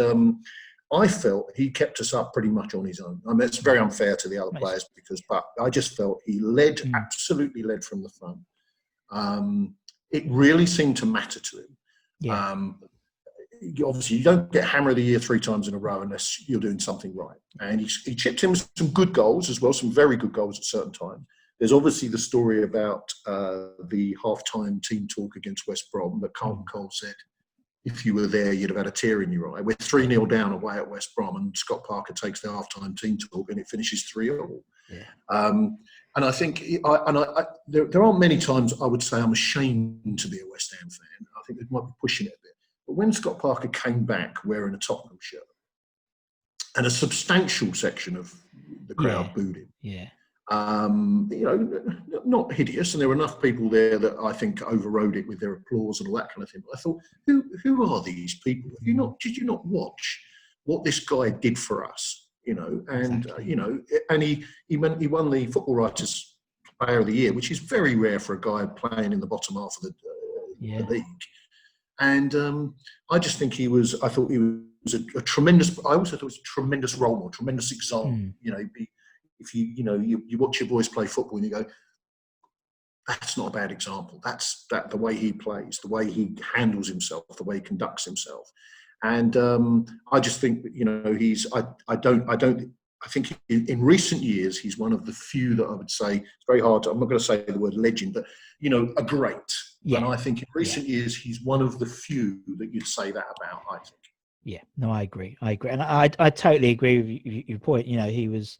I felt he kept us up pretty much on his own. I mean, it's very unfair to the other players but I just felt he absolutely led from the front. It really seemed to matter to him. Yeah. Obviously, you don't get Hammer of the Year 3 times in a row unless you're doing something right. And he chipped in with some good goals as well, some very good goals at certain times. There's obviously the story about the half-time team talk against West Brom that Carlton Cole said, if you were there, you'd have had a tear in your eye. We're 3-0 down away at West Brom, and Scott Parker takes the half-time team talk, and it finishes 3-0. Yeah. And I think there aren't many times I would say I'm ashamed to be a West Ham fan. I think they might be pushing it a bit. But when Scott Parker came back wearing a Tottenham shirt, and a substantial section of the crowd booed him. Yeah. Not hideous, and there were enough people there that I think overrode it with their applause and all that kind of thing. But I thought, who are these people? Did you not watch what this guy did for us? And he won the Football Writers Player of the Year, which is very rare for a guy playing in the bottom half of the league. And I just think I thought he was a tremendous. I also thought he was a tremendous role model, tremendous example. If you watch your boys play football and you go, that's not a bad example. That's the way he plays, the way he handles himself, the way he conducts himself. And I just think I think in recent years he's one of the few that I would say, it's very hard. I'm not going to say the word legend, but a great. Yeah. And I think in recent years he's one of the few that you'd say that about, I think. Yeah, no, I agree, and I totally agree with your point. He was.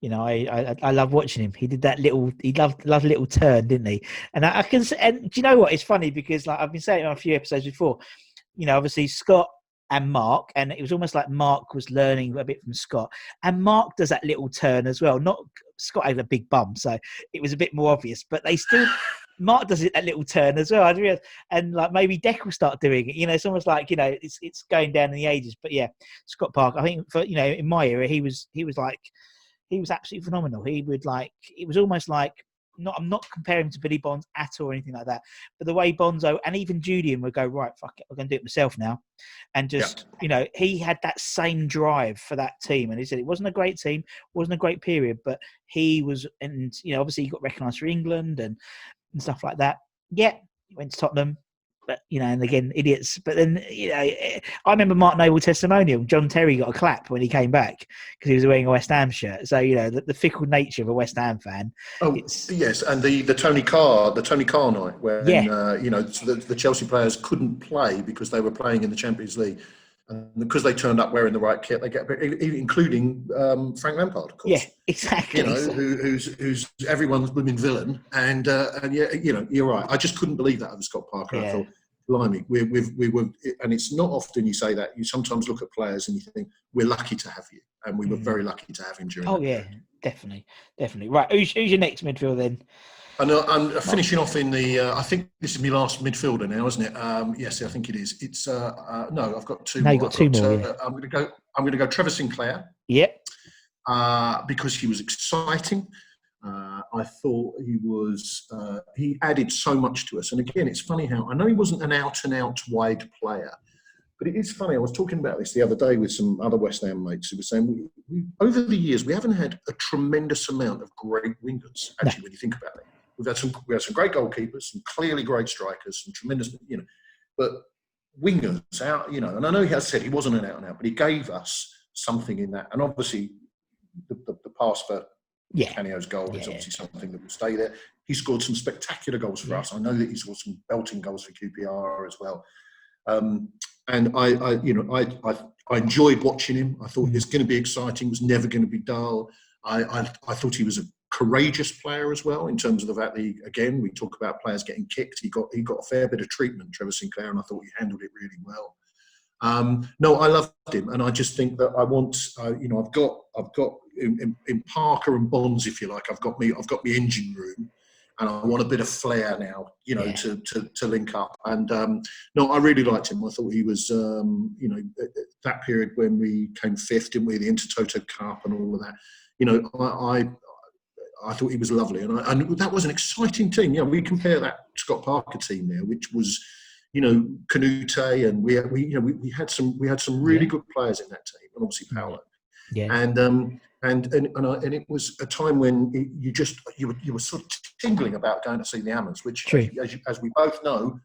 I love watching him. He did that he loved little turn, didn't he? And I can. And do you know what? It's funny because I've been saying it on a few episodes before. Obviously Scott and Mark, and it was almost like Mark was learning a bit from Scott, and Mark does that little turn as well. Not Scott had a big bum, so it was a bit more obvious, but they still. Mark does that little turn as well. I realize, and like maybe Deck will start doing it. It's almost like it's going down in the ages. But yeah, Scott Parker. I think for in my era, he was absolutely phenomenal. He would it was almost like I'm not comparing him to Billy Bonds at all or anything like that. But the way Bonzo and even Julian would go, right, fuck it, I'm going to do it myself now, and just he had that same drive for that team. And he said it wasn't a great team, wasn't a great period, but he was, and obviously he got recognised for England and stuff like that. Yeah, he went to Tottenham, but and again, idiots. But then I remember Mark Noble testimonial. John Terry got a clap when he came back because he was wearing a West Ham shirt. So the fickle nature of a West Ham fan. Oh yes, and the Tony Carr night when the Chelsea players couldn't play because they were playing in the Champions League. And because they turned up wearing the right kit, they get, including Frank Lampard, of course. Yeah, exactly. Who's everyone's blooming villain, and you're right. I just couldn't believe that of Scott Parker. Yeah. I thought, blimey, we were, and it's not often you say that. You sometimes look at players and you think, we're lucky to have you, and we were very lucky to have him during. Oh yeah, period. Definitely. Right, who's your next midfield then? And I'm finishing off in the. I think this is my last midfielder now, isn't it? Yes, I think it is. It's no, I've got two. No, you've got two more. Yeah. I'm going to go Trevor Sinclair. Yep. Because he was exciting. I thought he was. He added so much to us. And again, it's funny how I know he wasn't an out-and-out wide player, but it is funny. I was talking about this the other day with some other West Ham mates who were saying we over the years we haven't had a tremendous amount of great wingers. Actually, when you think about it. We had some great goalkeepers, some clearly great strikers, some tremendous, but wingers out, and I know he has said he wasn't an out and out, but he gave us something in that. And obviously the pass for Canio's goal is obviously something that will stay there. He scored some spectacular goals for us. I know that he scored some belting goals for QPR as well. And I enjoyed watching him. I thought he was going to be exciting, was never going to be dull. I thought he was a courageous player as well, in terms of the fact that again, we talk about players getting kicked. He got a fair bit of treatment, Trevor Sinclair, and I thought he handled it really well. No, I loved him, and I just think that I want, I've got in Parker and Bonds, if you like, I've got me engine room, and I want a bit of flair now, to link up. And no, I really liked him. I thought he was, that period when we came fifth, didn't we? The Intertoto Cup and all of that. I thought he was lovely, and that was an exciting team. We compare that Scott Parker team there, which was, Canute, and we had some really good players in that team, and obviously Paolo. Yeah. And it was a time when you were sort of tingling about going to see the Ammons, which, as we both know,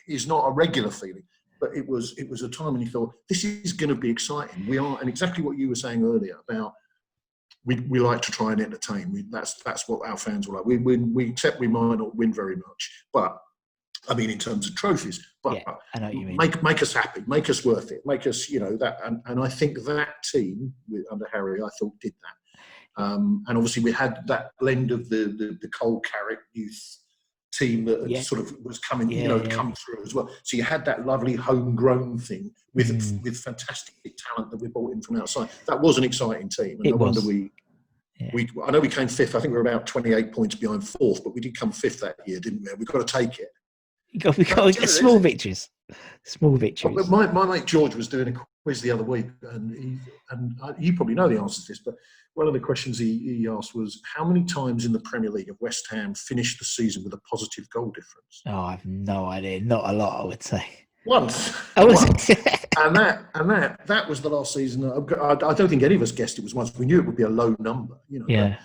is not a regular feeling. But it was a time when you thought, this is going to be exciting. We are, and exactly what you were saying earlier about, we like to try and entertain. That's what our fans will like. We accept we might not win very much, but I mean, in terms of trophies, but I know what you mean. Make us happy, make us worth it, make us, that. And I think that team under Harry, I thought, did that. And obviously we had that blend of the Cole Carrick youth team that sort of was coming, come through as well. So you had that lovely homegrown thing with fantastic talent that we brought in from outside. That was an exciting team. And wonder I know we came fifth. I think we were about 28 points behind fourth, but we did come fifth that year, didn't we? We've got to take it. We got small victories. Small victories. But my mate George was doing a quiz the other week, and you probably know the answer to this, but one of the questions he asked was, how many times in the Premier League have West Ham finished the season with a positive goal difference? Oh, I have no idea. Not a lot, I would say. Once. Once. And that was the last season. I don't think any of us guessed it was once. We knew it would be a low number. Yeah.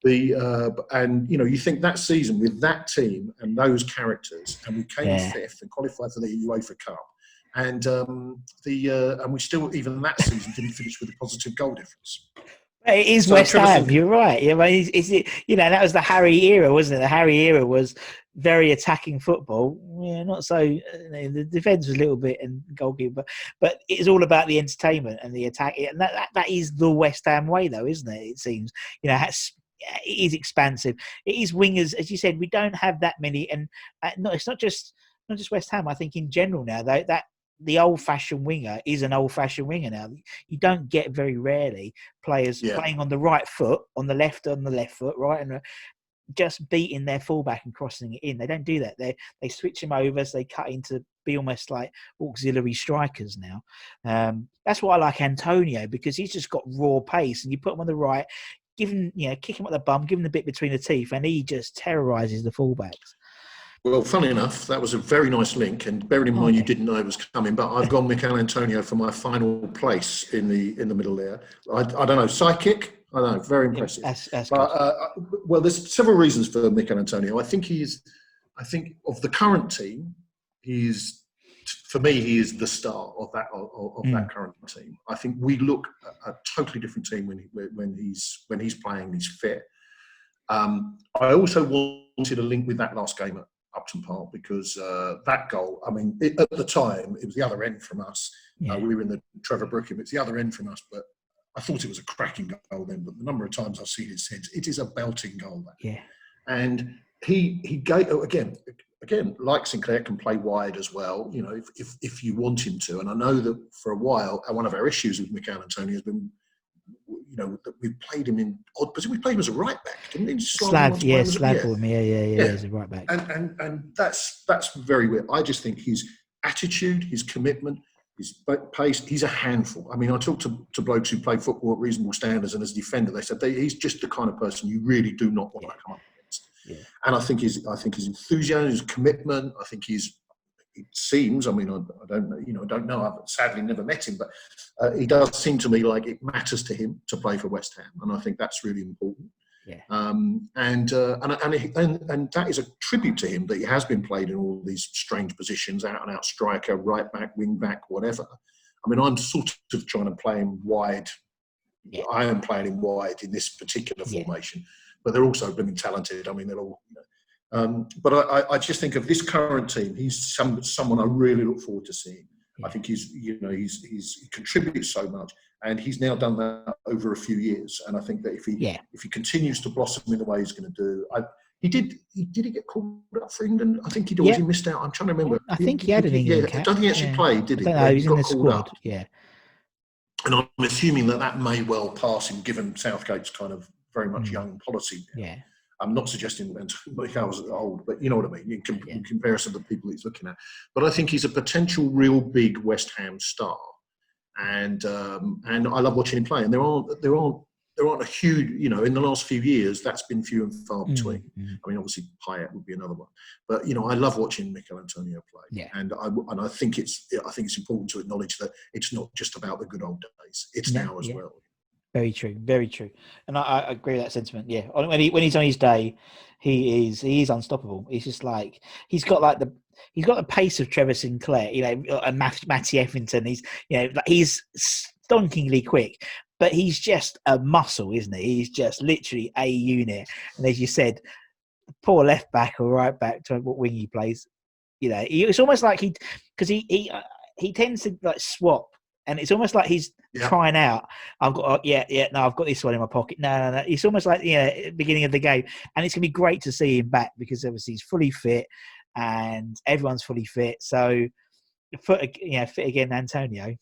You think that season with that team and those characters, and we came fifth and qualified for the UEFA Cup, and we still, even that season, didn't finish with a positive goal difference. It is West Ham. You're right. That was the Harry era, wasn't it? The Harry era was very attacking football. Yeah, not so. The defence was a little bit and goalkeeper, but it's all about the entertainment and the attack. And that is the West Ham way, though, isn't it? It seems. It is expansive. It is wingers, as you said. We don't have that many, and it's not just West Ham. I think in general now, that the old-fashioned winger is an old-fashioned winger now. You don't get very rarely players playing on the right foot, on the left foot, right, and just beating their fullback and crossing it in. They don't do that. They switch them over, so they cut into be almost like auxiliary strikers now. That's why I like Antonio, because he's just got raw pace, and you put him on the right. Give him, kick him at the bum, give him the bit between the teeth, and he just terrorises the fullbacks. Well, funny enough, that was a very nice link, and bearing in mind you didn't know it was coming, but I've gone Mikel Antonio for my final place in the middle there. I don't know, psychic? I don't know, very impressive. That's but, well, there's several reasons for Mikel Antonio. I think of the current team, for me, he is the star of that current team. I think we look a totally different team when he's playing, he's fit. I also wanted to link with that last game at Upton Park, because that goal, I mean, at the time, it was the other end from us. Yeah. We were in the Trevor Brookham, it's the other end from us, but I thought it was a cracking goal then, but the number of times I've seen it since, it is a belting goal. Yeah. And he gave, again, like Sinclair, can play wide as well, if you want him to. And I know that for a while, one of our issues with Mikel Antonio has been, that we played him in odd position. We played him as a right back, didn't we? Slab for me. Yeah, as a right back. And that's very weird. I just think his attitude, his commitment, his pace, he's a handful. I mean, I talked to blokes who play football at reasonable standards, and as a defender, they said he's just the kind of person you really do not want to come up against. Yeah. And I think his enthusiasm, his commitment, it seems, I mean, I don't know, I've sadly never met him, but he does seem to me like it matters to him to play for West Ham, and I think that's really important. Yeah. And that is a tribute to him that he has been played in all these strange positions, out and out striker, right back, wing back, whatever. I mean, I'm sort of trying to play him wide. Yeah. I am playing him wide in this particular formation, but they're also blooming talented. I mean, they're all. But I just think of this current team. He's someone I really look forward to seeing. Yeah. I think he contributes so much, And he's now done that over a few years. And I think that if he continues to blossom in the way he's going to do, did he get called up for England? I think he did. He missed out. I'm trying to remember. I think he had an England cap. I don't think he actually played, did he? I don't know. He was in the called squad. Up. Yeah. And I'm assuming that may well pass him, given Southgate's kind of very much young policy. Yeah. I'm not suggesting I was old, but you know what I mean, in comparison to the people he's looking at. But I think he's a potential real big West Ham star. And I love watching him play. And there aren't a huge, in the last few years, that's been few and far between. I mean, obviously Payet would be another one, but I love watching Mikel Antonio play. Yeah. And I think it's important to acknowledge that it's not just about the good old days; it's now as well. Very true, very true, and I agree with that sentiment. Yeah, when he's on his day, he is unstoppable. He's just like he's got the pace of Trevor Sinclair, and Matty Effington. He's stonkingly quick, but he's just a muscle, isn't he? He's just literally a unit. And as you said, poor left back or right back, to what wing he plays. It's almost like he tends to like swap. And it's almost like he's trying out. I've got, I've got this one in my pocket. No. It's almost like, beginning of the game. And it's going to be great to see him back because obviously he's fully fit and everyone's fully fit. So, fit again, Antonio.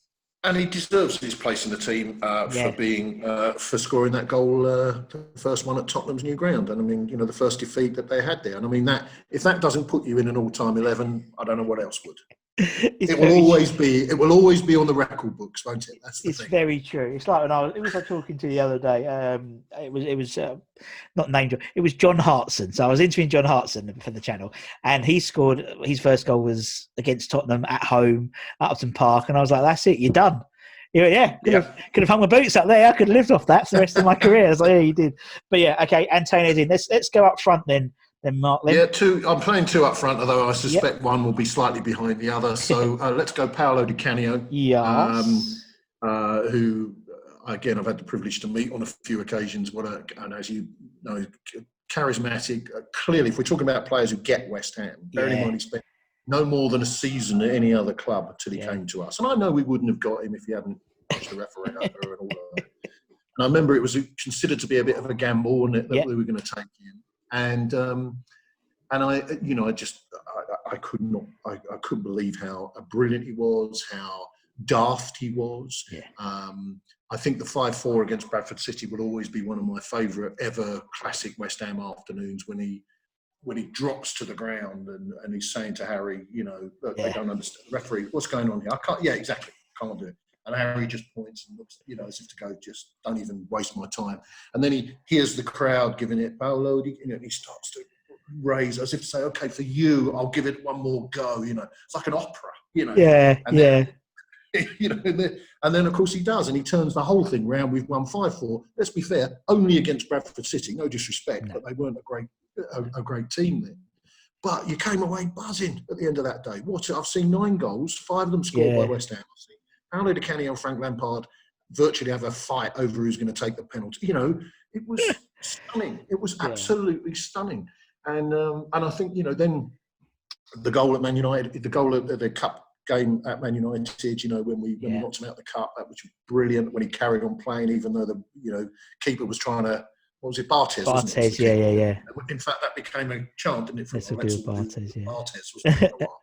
And he deserves his place in the team for scoring that goal, the first one at Tottenham's new ground. And I mean, the first defeat that they had there. And I mean, if that doesn't put you in an all-time 11, I don't know what else would. It will always be on the record books, won't it? That's the thing. It's very true. It's like it was like talking to the other day. It was not named. It was John Hartson. So I was interviewing John Hartson for the channel, and he scored his first goal was against Tottenham at home at Upton Park, and I was like, "That's it, you're done." He went, could have hung my boots up there. I could have lived off that for the rest of my career. I was like, "Yeah, you did." But okay, Antonio's in. Let's go up front then. Then Mark. Two. I'm playing two up front, although I suspect one will be slightly behind the other. So let's go Paolo Di Canio. Yes. Who, again, I've had the privilege to meet on a few occasions. And as you know, charismatic. Clearly, if we're talking about players who get West Ham, bearing in mind he spent no more than a season at any other club until he came to us. And I know we wouldn't have got him if he hadn't pushed the referee over and all that. And I remember it was considered to be a bit of a gamble, and that we were going to take him. And I couldn't believe how brilliant he was, how daft he was. Yeah. I think the 5-4 against Bradford City will always be one of my favourite ever classic West Ham afternoons when he drops to the ground and he's saying to Harry, they don't understand. The referee, what's going on here? I can't. Yeah, exactly. Can't do it. And Harry just points and looks, as if to go, just don't even waste my time. And then he hears the crowd giving it Paolo, and he starts to raise as if to say, okay, for you, I'll give it one more go. It's like an opera, Yeah, Then, and then of course he does, and he turns the whole thing round. We've won 5-4. Let's be fair, only against Bradford City. No disrespect, but they weren't a great team then. But you came away buzzing at the end of that day. I've seen 9 goals, 5 of them scored by West Ham. Paolo Di Canio and Frank Lampard virtually have a fight over who's going to take the penalty. It was stunning. It was absolutely stunning. And I think, then the goal at Man United, the goal at the cup game at Man United, when we knocked him out of the cup, that was brilliant. When he carried on playing, even though the keeper was trying to, what was it, Bartes? Bartes, yeah. In fact, that became a chant, didn't it? Let's do Bartes, yeah. Bartes was for a while.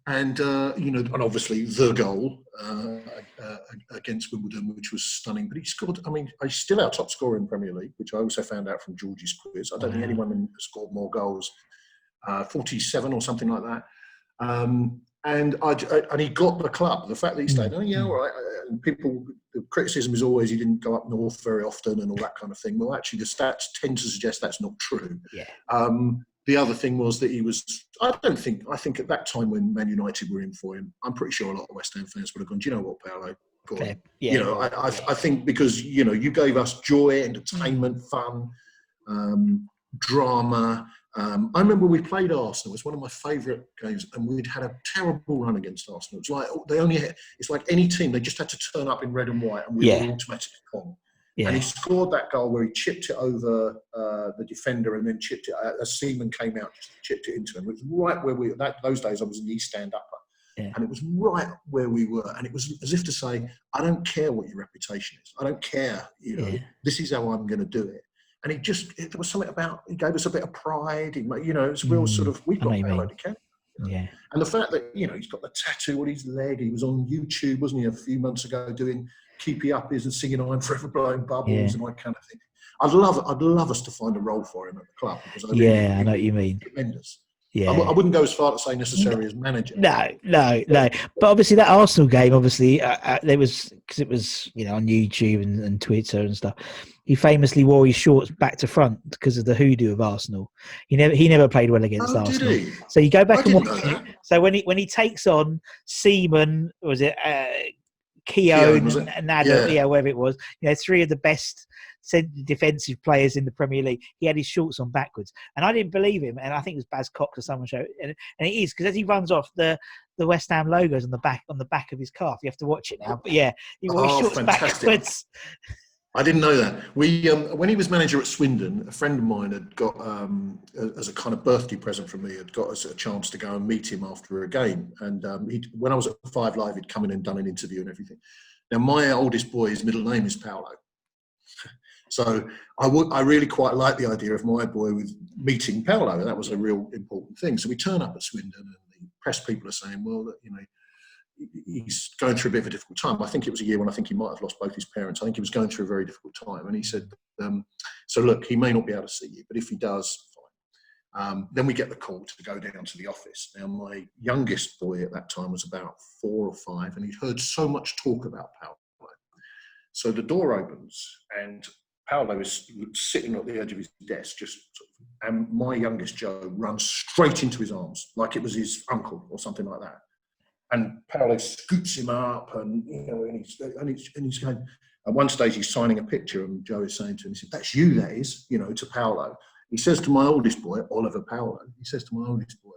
And obviously the goal against Wimbledon, which was stunning. But he scored. I mean, he's still our top scorer in Premier League, which I also found out from Georgie's quiz. I don't think anyone has scored more goals, 47 or something like that. And he got the club. The fact that he stayed, all right. And the criticism is always he didn't go up north very often and all that kind of thing. Well, actually, the stats tend to suggest that's not true. Yeah. The other thing was that he was, I think at that time when Man United were in for him, I'm pretty sure a lot of West Ham fans would have gone, do you know what, Paolo? I think because, you gave us joy, entertainment, fun, drama. I remember we played Arsenal. It was one of my favourite games, and we'd had a terrible run against Arsenal. It's like it's like any team, they just had to turn up in red and white, and we were automatically gone. Yeah. And he scored that goal where he chipped it over the defender and then chipped it. A Seaman came out, just chipped it into him. It was right where those days I was an East Stand upper. Yeah. And it was right where we were. And it was as if to say, I don't care what your reputation is. I don't care, this is how I'm going to do it. And there was something about, he gave us a bit of pride. It's real sort of, we've I know got you Paolo mean. Di Canio. Yeah. And the fact that, he's got the tattoo on his leg. He was on YouTube, wasn't he, a few months ago doing Keepy Uppies and singing I'm Forever Blowing Bubbles and that kind of thing. I'd love us to find a role for him at the club, because I really I know what you mean. Tremendous. Yeah. I wouldn't go as far to say necessarily as manager. No. But obviously that Arsenal game, there was, because it was, on YouTube and Twitter and stuff. He famously wore his shorts back to front because of the hoodoo of Arsenal. He never played well against Arsenal. Did he? So you go back and watch know that. So when he takes on Seaman, was it Keown and Nadal, whatever it was, three of the best defensive players in the Premier League, he had his shorts on backwards, and I didn't believe him, and I think it was Baz Cox or someone showed, and it is, because as he runs off, the West Ham logos on the back of his calf. You have to watch it now, but he wore his shorts backwards. I didn't know that. We when he was manager at Swindon, a friend of mine had got, as a kind of birthday present from me, had got us a chance to go and meet him after a game. And when I was at 5 Live, he'd come in and done an interview and everything. Now, my oldest boy, his middle name is Paolo. So I really quite like the idea of my boy with meeting Paolo. And that was a real important thing. So we turn up at Swindon, and the press people are saying, well, he's going through a bit of a difficult time. I think it was a year when I think he might have lost both his parents. I think he was going through a very difficult time. And he said, so look, he may not be able to see you, but if he does, fine. Then we get the call to go down to the office. Now, my youngest boy at that time was about 4 or 5, and he'd heard so much talk about Paolo. So the door opens, and Paolo is sitting at the edge of his desk, and my youngest Joe runs straight into his arms, like it was his uncle or something like that. And Paolo scoots him up, and he's going. At one stage, he's signing a picture, and Joe is saying to him, he said, "That's you, that is," to Paolo. He says to my oldest boy, Oliver Paolo. He says to my oldest boy,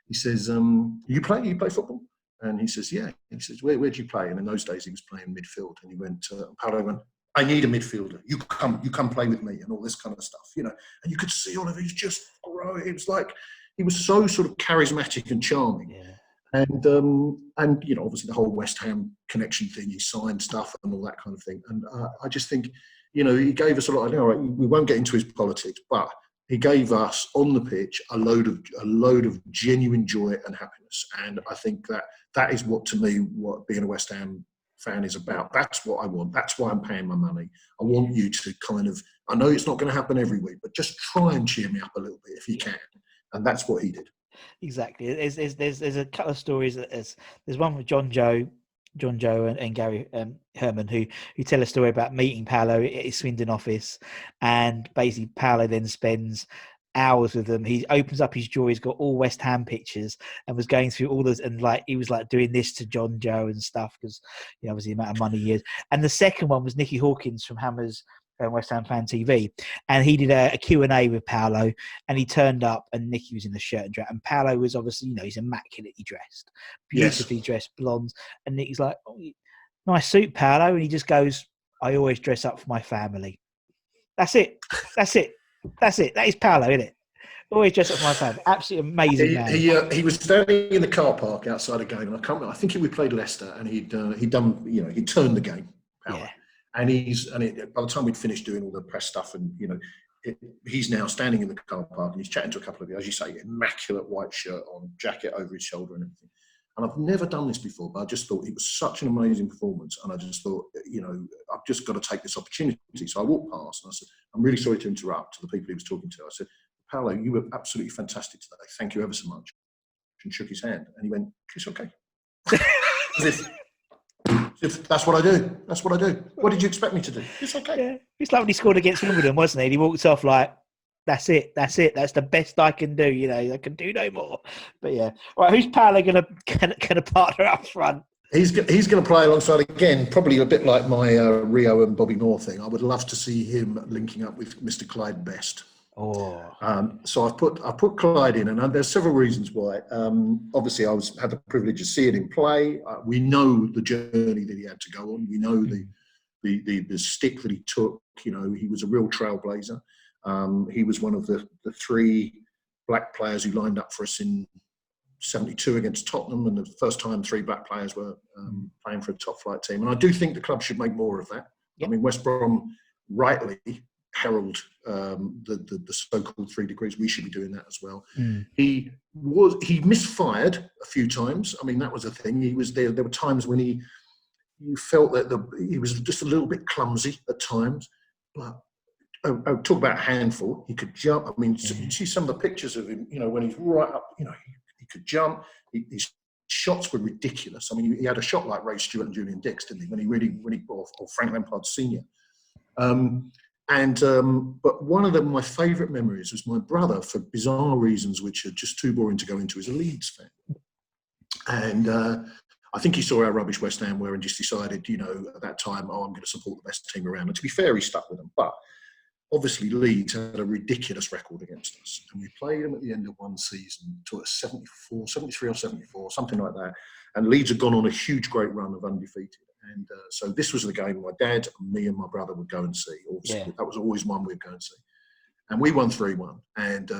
he says, "You play football?" And he says, "Yeah." He says, "Where do you play?" And in those days, he was playing midfield. And he went, Paolo went, "I need a midfielder. You come play with me," and all this kind of stuff, And you could see Oliver, he's just growing. It was like he was so sort of charismatic and charming. Yeah. And obviously the whole West Ham connection thing, he signed stuff and all that kind of thing. And I just think, he gave us a lot. We won't get into his politics, but he gave us on the pitch a load of genuine joy and happiness. And I think that is what being a West Ham fan is about. That's what I want. That's why I'm paying my money. I want you to kind of, I know it's not going to happen every week, but just try and cheer me up a little bit if you can. And that's what he did. Exactly. There's a couple of stories. There's one with John Joe and Gary Herman who tell a story about meeting Paolo at his Swindon office, and basically Paolo then spends hours with them. He opens up his drawer. He's got all West Ham pictures, and was going through all those, and he was doing this to John Joe and stuff, because obviously the amount of money he is. And the second one was Nicky Hawkins from Hammer's West Ham Fan TV, and he did a Q&A with Paolo, and he turned up, and Nicky was in the shirt and dress, and Paolo was obviously, he's immaculately dressed, beautifully dressed, blonde, and Nicky's like, "Oh, nice suit, Paolo," and he just goes, "I always dress up for my family." That's it. That is Paolo, isn't it? Always dress up for my family. Absolutely amazing man. He was standing in the car park outside a game, and I can't remember. I think we played Leicester, and he'd turned the game, Paolo. Yeah. And by the time we'd finished doing all the press stuff, and he's now standing in the car park, and he's chatting to a couple of you, as you say, immaculate white shirt on, jacket over his shoulder, and everything. And I've never done this before, but I just thought it was such an amazing performance, and I just thought, I've just got to take this opportunity. So I walked past, and I said, "I'm really sorry to interrupt," to the people he was talking to. I said, "Paolo, you were absolutely fantastic today. Thank you ever so much." And shook his hand, and he went, "It's okay." That's what I do. That's what I do. What did you expect me to do? It's okay. Yeah. It's like when he scored against Wimbledon, wasn't he? And he walked off like, that's it. That's the best I can do. I can do no more. But yeah. All right, who's Paolo gonna partner up front? He's going to play alongside again, probably a bit like my Rio and Bobby Moore thing. I would love to see him linking up with Mr. Clyde Best. Oh. So I've put Clyde in, and there's several reasons why. Obviously, had the privilege of seeing him play. We know the journey that he had to go on. We know the stick that he took. He was a real trailblazer. He was one of the 3 black players who lined up for us in '72 against Tottenham, and the first time 3 black players were playing for a top flight team. And I do think the club should make more of that. Yep. I mean, West Brom rightly herald the so-called 3 degrees. We should be doing that as well. He misfired a few times. I mean, that was a thing. He was there. There were times when you felt that he was just a little bit clumsy at times. But I talk about handful. He could jump. I mean, you see some of the pictures of him. When he's right up. He could jump. His shots were ridiculous. I mean, he had a shot like Ray Stewart and Julian Dix, didn't he? Or Frank Lampard Senior. But one of my favourite memories was my brother, for bizarre reasons which are just too boring to go into, is a Leeds fan. And I think he saw how rubbish West Ham were and just decided, at that time, I'm going to support the best team around. And to be fair, he stuck with them. But obviously Leeds had a ridiculous record against us. And we played them at the end of one season to a 73 or 74, something like that. And Leeds had gone on a huge, great run of undefeated. And so this was the game my dad, me and my brother would go and see. Obviously, that was always one we'd go and see. And we won 3-1. And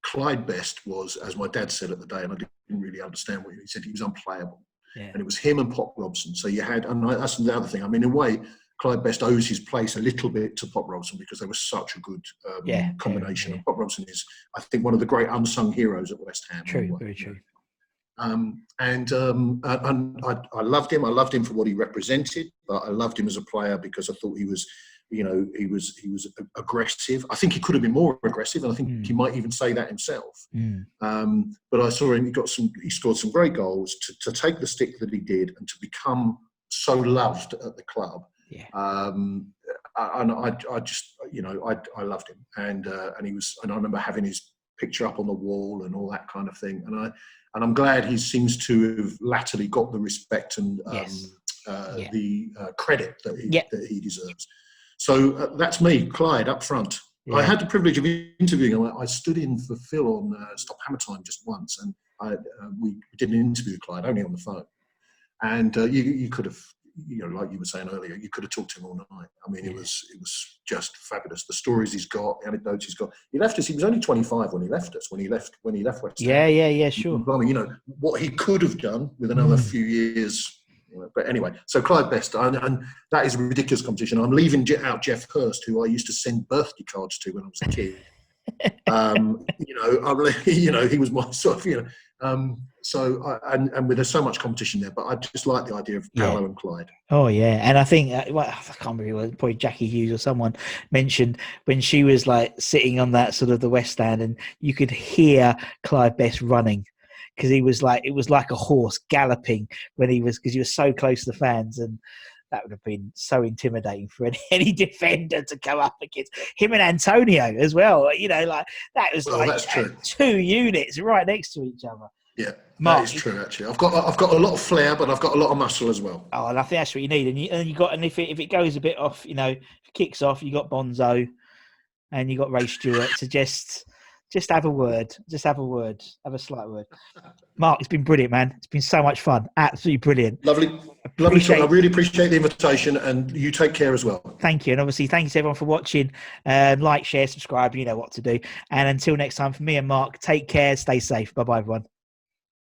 Clyde Best was, as my dad said at the day, and I didn't really understand what he said, he was unplayable. Yeah. And it was him and Pop Robson. So you had, and that's the other thing. I mean, in a way, Clyde Best owes his place a little bit to Pop Robson because they were such a good combination. And Pop Robson is, I think, one of the great unsung heroes at West Ham. True, very true. And I loved him. I loved him for what he represented, but I loved him as a player because I thought he was aggressive. I think he could have been more aggressive, and I think he might even say that himself. But I saw him. He scored some great goals to take the stick that he did and to become so loved at the club. Yeah. And I just, I loved him, and he was. And I remember having his picture up on the wall and all that kind of thing. And I'm glad he seems to have latterly got the respect and the credit that he deserves. So that's me, Clyde, up front. Yeah. I had the privilege of interviewing him. I stood in for Phil on Stop Hammer Time just once, and we did an interview with Clyde, only on the phone. And you could have, like you were saying earlier, you could have talked to him all night. I mean, it was just fabulous. The stories he's got, the anecdotes he's got. He left us. He was only 25 when he left us. When he left West Ham. Yeah, sure. I mean, what he could have done with another few years. But anyway, so Clyde Best, and that is a ridiculous competition. I'm leaving out Jeff Hurst, who I used to send birthday cards to when I was a kid. He was my sort of, there's so much competition there, but I just like the idea of Paolo and Clyde. Oh yeah, and I think I can't remember, probably Jackie Hughes or someone mentioned when she was like sitting on that sort of the West Stand, and you could hear Clyde Best running. Because it was like a horse galloping because he was so close to the fans, and that would have been so intimidating for any defender to come up against him and Antonio as well. That was that's true. 2 units right next to each other. Yeah, Mark, that is true. Actually, I've got a lot of flair, but I've got a lot of muscle as well. Oh, and I think that's what you need. And if it goes a bit off, if it kicks off, you got Bonzo, and you got Ray Stewart to just have a word. Just have a word. Have a slight word. Mark, it's been brilliant, man. It's been so much fun. Absolutely brilliant. Lovely talk. I really appreciate the invitation, and you take care as well. Thank you. And obviously, thanks to everyone for watching. Like, share, subscribe. You know what to do. And until next time, for me and Mark, take care. Stay safe. Bye-bye, everyone.